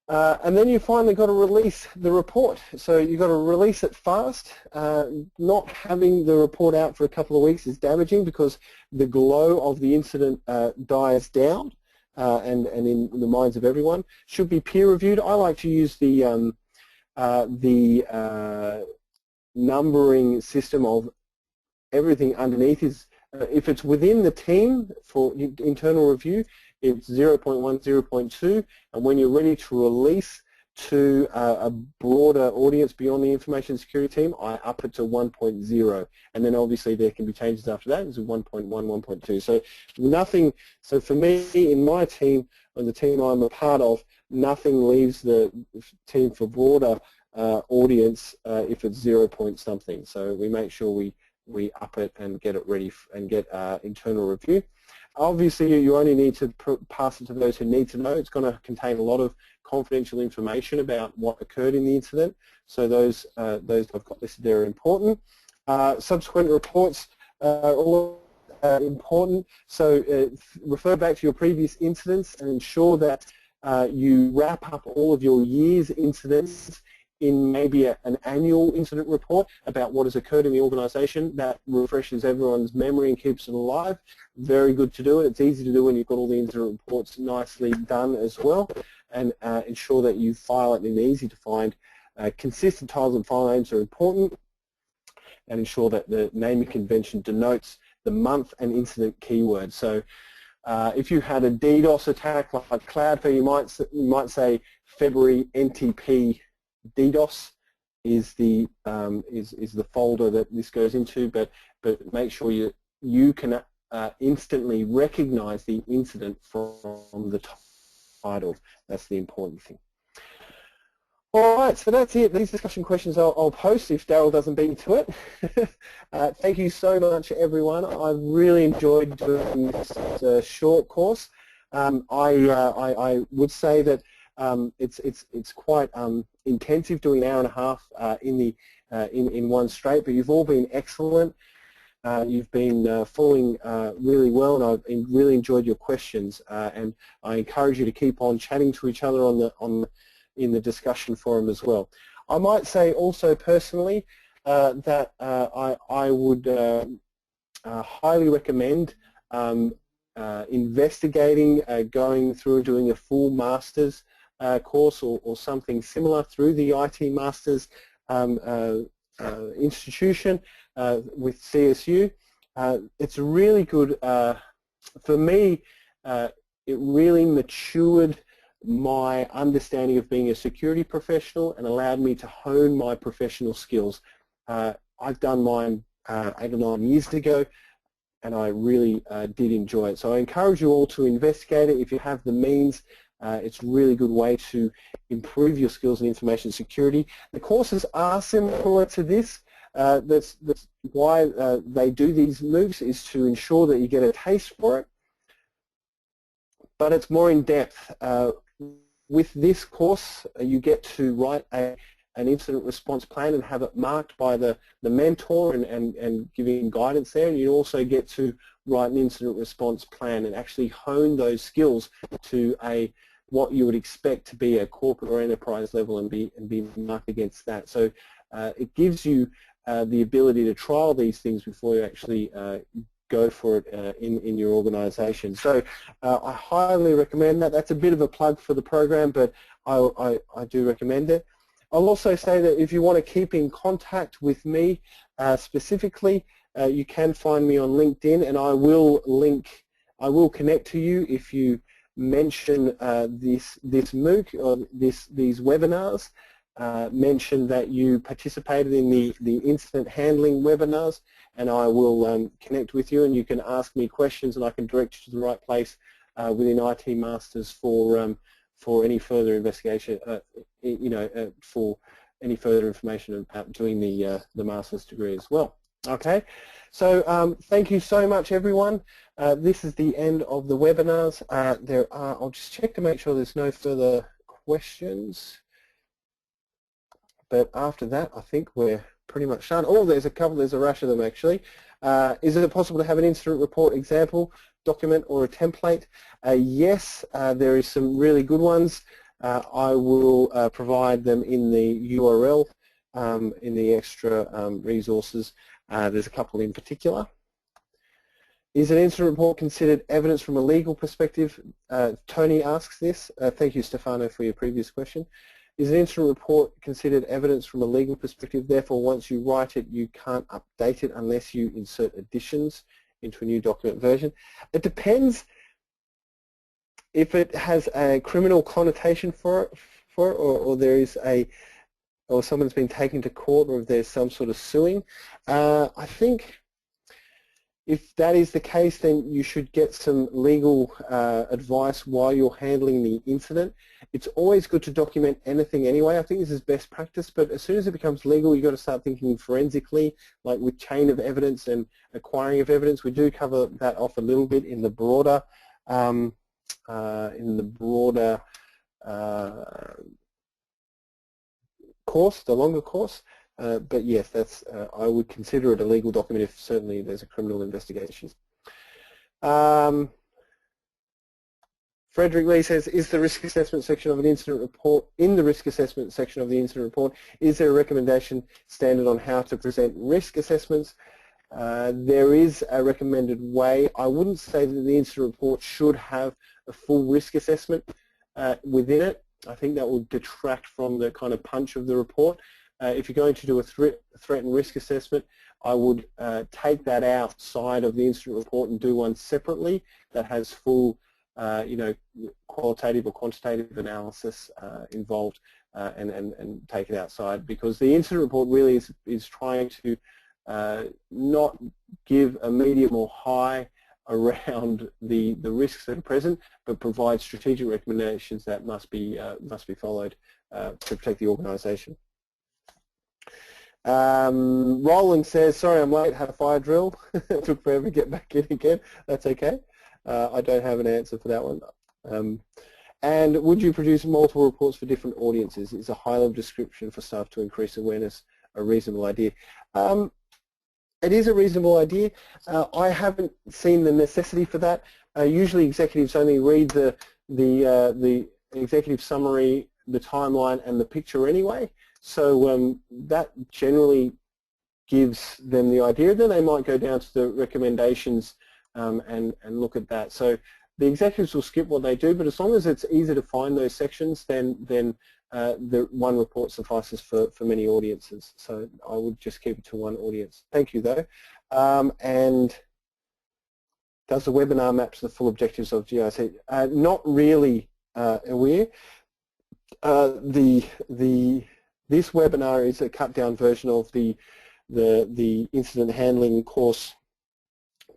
And then you finally got to release the report. So you've got to release it fast. Not having the report out for a couple of weeks is damaging because the glow of the incident dies down. and in the minds of everyone, should be peer-reviewed. I like to use the numbering system of everything underneath is, if it's within the team for internal review, it's 0.1, 0.2, and when you're ready to release to a broader audience beyond the information security team, I up it to 1.0, and then obviously there can be changes after that. It's 1.1, 1.2. So nothing. So for me, in my team, and the team I'm a part of, nothing leaves the team for broader audience if it's 0 point something. So we make sure we up it and get it ready and get internal review. Obviously, you only need to pass it to those who need to know. It's going to contain a lot of confidential information about what occurred in the incident. So those I've got listed there are important. Subsequent reports are all important. So refer back to your previous incidents and ensure that you wrap up all of your year's incidents in maybe an annual incident report about what has occurred in the organization. That refreshes everyone's memory and keeps it alive. Very good to do it. It's easy to do when you've got all the incident reports nicely done as well, and ensure that you file it in easy to find. Consistent titles and file names are important, and ensure that the naming convention denotes the month and incident keyword. So if you had a DDoS attack like Cloudflare, you might say February NTP DDoS is the folder that this goes into, but make sure you can instantly recognize the incident from the title. That's the important thing. All right, so that's it. These discussion questions I'll post if Daryl doesn't beat me to it. Thank you so much, everyone. I've really enjoyed doing this short course. I would say that it's quite intensive doing an hour and a half in one straight, but you've all been excellent. You've been following really well, and I've really enjoyed your questions. And I encourage you to keep on chatting to each other in the discussion forum as well. I might say also personally that I would highly recommend investigating, going through and doing a full master's course or something similar through the IT Masters institution with CSU. It's really good. For me, it really matured my understanding of being a security professional and allowed me to hone my professional skills. I've done mine 8 or 9 years ago, and I really did enjoy it. So I encourage you all to investigate it if you have the means. It's a really good way to improve your skills in information security. The courses are similar to this. That's why they do these MOOCs, is to ensure that you get a taste for it. But it's more in depth. With this course, you get to write an incident response plan and have it marked by the mentor and giving guidance there. And you also get to write an incident response plan and actually hone those skills to what you would expect to be a corporate or enterprise level and be marked against that. So it gives you the ability to trial these things before you actually go for it in your organization. So I highly recommend that. That's a bit of a plug for the program, but I do recommend it. I'll also say that if you want to keep in contact with me specifically, you can find me on LinkedIn, and I will connect to you if you mention this MOOC or these webinars. Mention that you participated in the incident handling webinars, and I will connect with you, and you can ask me questions, and I can direct you to the right place within IT Masters for any further investigation, for any further information about doing the master's degree as well. Okay, so thank you so much, everyone. This is the end of the webinars. I'll just check to make sure there's no further questions. But after that, I think we're pretty much done. Oh, there's a rush of them actually. Is it possible to have an incident report example, document, or a template? Yes, there is some really good ones. I will provide them in the URL, in the extra resources. There's a couple in particular. Is an incident report considered evidence from a legal perspective? Tony asks this. Thank you, Stefano, for your previous question. Is an incident report considered evidence from a legal perspective? Therefore, once you write it, you can't update it unless you insert additions into a new document version. It depends if it has a criminal connotation for it, or there is or someone's been taken to court, or if there's some sort of suing. I think if that is the case, then you should get some legal advice while you're handling the incident. It's always good to document anything anyway. I think this is best practice, but as soon as it becomes legal, you've got to start thinking forensically, like with chain of evidence and acquiring of evidence. We do cover that off a little bit in the broader course, the longer course. But yes, that's I would consider it a legal document if certainly there's a criminal investigation. Frederick Lee says, is the risk assessment section of an incident report, in the risk assessment section of the incident report, is there a recommendation standard on how to present risk assessments? There is a recommended way. I wouldn't say that the incident report should have a full risk assessment within it. I think that would detract from the kind of punch of the report. If you're going to do a threat and risk assessment, I would take that outside of the incident report and do one separately that has full, qualitative or quantitative analysis involved, and take it outside, because the incident report really is trying to not give a medium or high around the risks that are present, but provide strategic recommendations that must be followed to protect the organisation. Roland says, sorry I'm late, had a fire drill. It took forever to get back in again. That's okay. I don't have an answer for that one. And would you produce multiple reports for different audiences? Is a high-level description for staff to increase awareness a reasonable idea? It is a reasonable idea. I haven't seen the necessity for that. Usually executives only read the executive summary, the timeline, and the picture anyway. So that generally gives them the idea. Then they might go down to the recommendations and look at that. So the executives will skip what they do, but as long as it's easy to find those sections, then the one report suffices for many audiences. So I would just keep it to one audience. Thank you, though. And does the webinar map to the full objectives of GIC? Not really aware. This webinar is a cut-down version of the incident handling course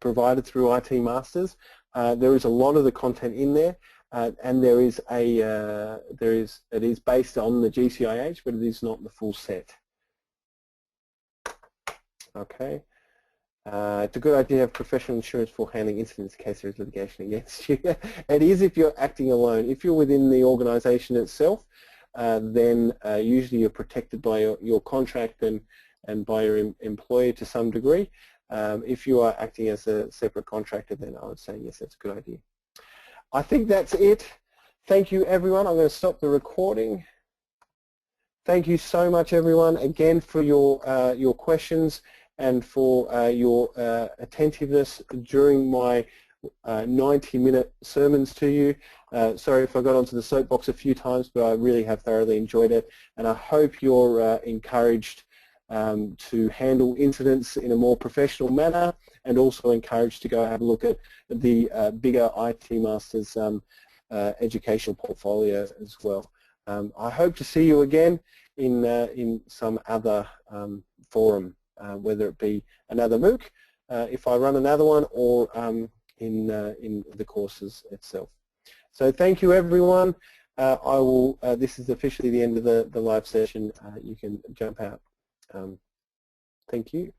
provided through IT Masters. There is a lot of the content in there, and it is based on the GCIH, but it is not the full set. Okay. It's a good idea to have professional insurance for handling incidents in case there is litigation against you. It is if you're acting alone. If you're within the organisation itself, then usually you're protected by your contract and by your employer to some degree. If you are acting as a separate contractor, then I would say yes, that's a good idea. I think that's it. Thank you, everyone. I'm going to stop the recording. Thank you so much, everyone, again for your questions and for your attentiveness during my 90-minute sermons to you. Sorry if I got onto the soapbox a few times, but I really have thoroughly enjoyed it, and I hope you're encouraged to handle incidents in a more professional manner, and also encouraged to go have a look at the bigger IT Masters educational portfolio as well. I hope to see you again in some other forum, whether it be another MOOC, if I run another one, or in the courses itself. So thank you, everyone. This is officially the end of the live session. You can jump out. Thank you.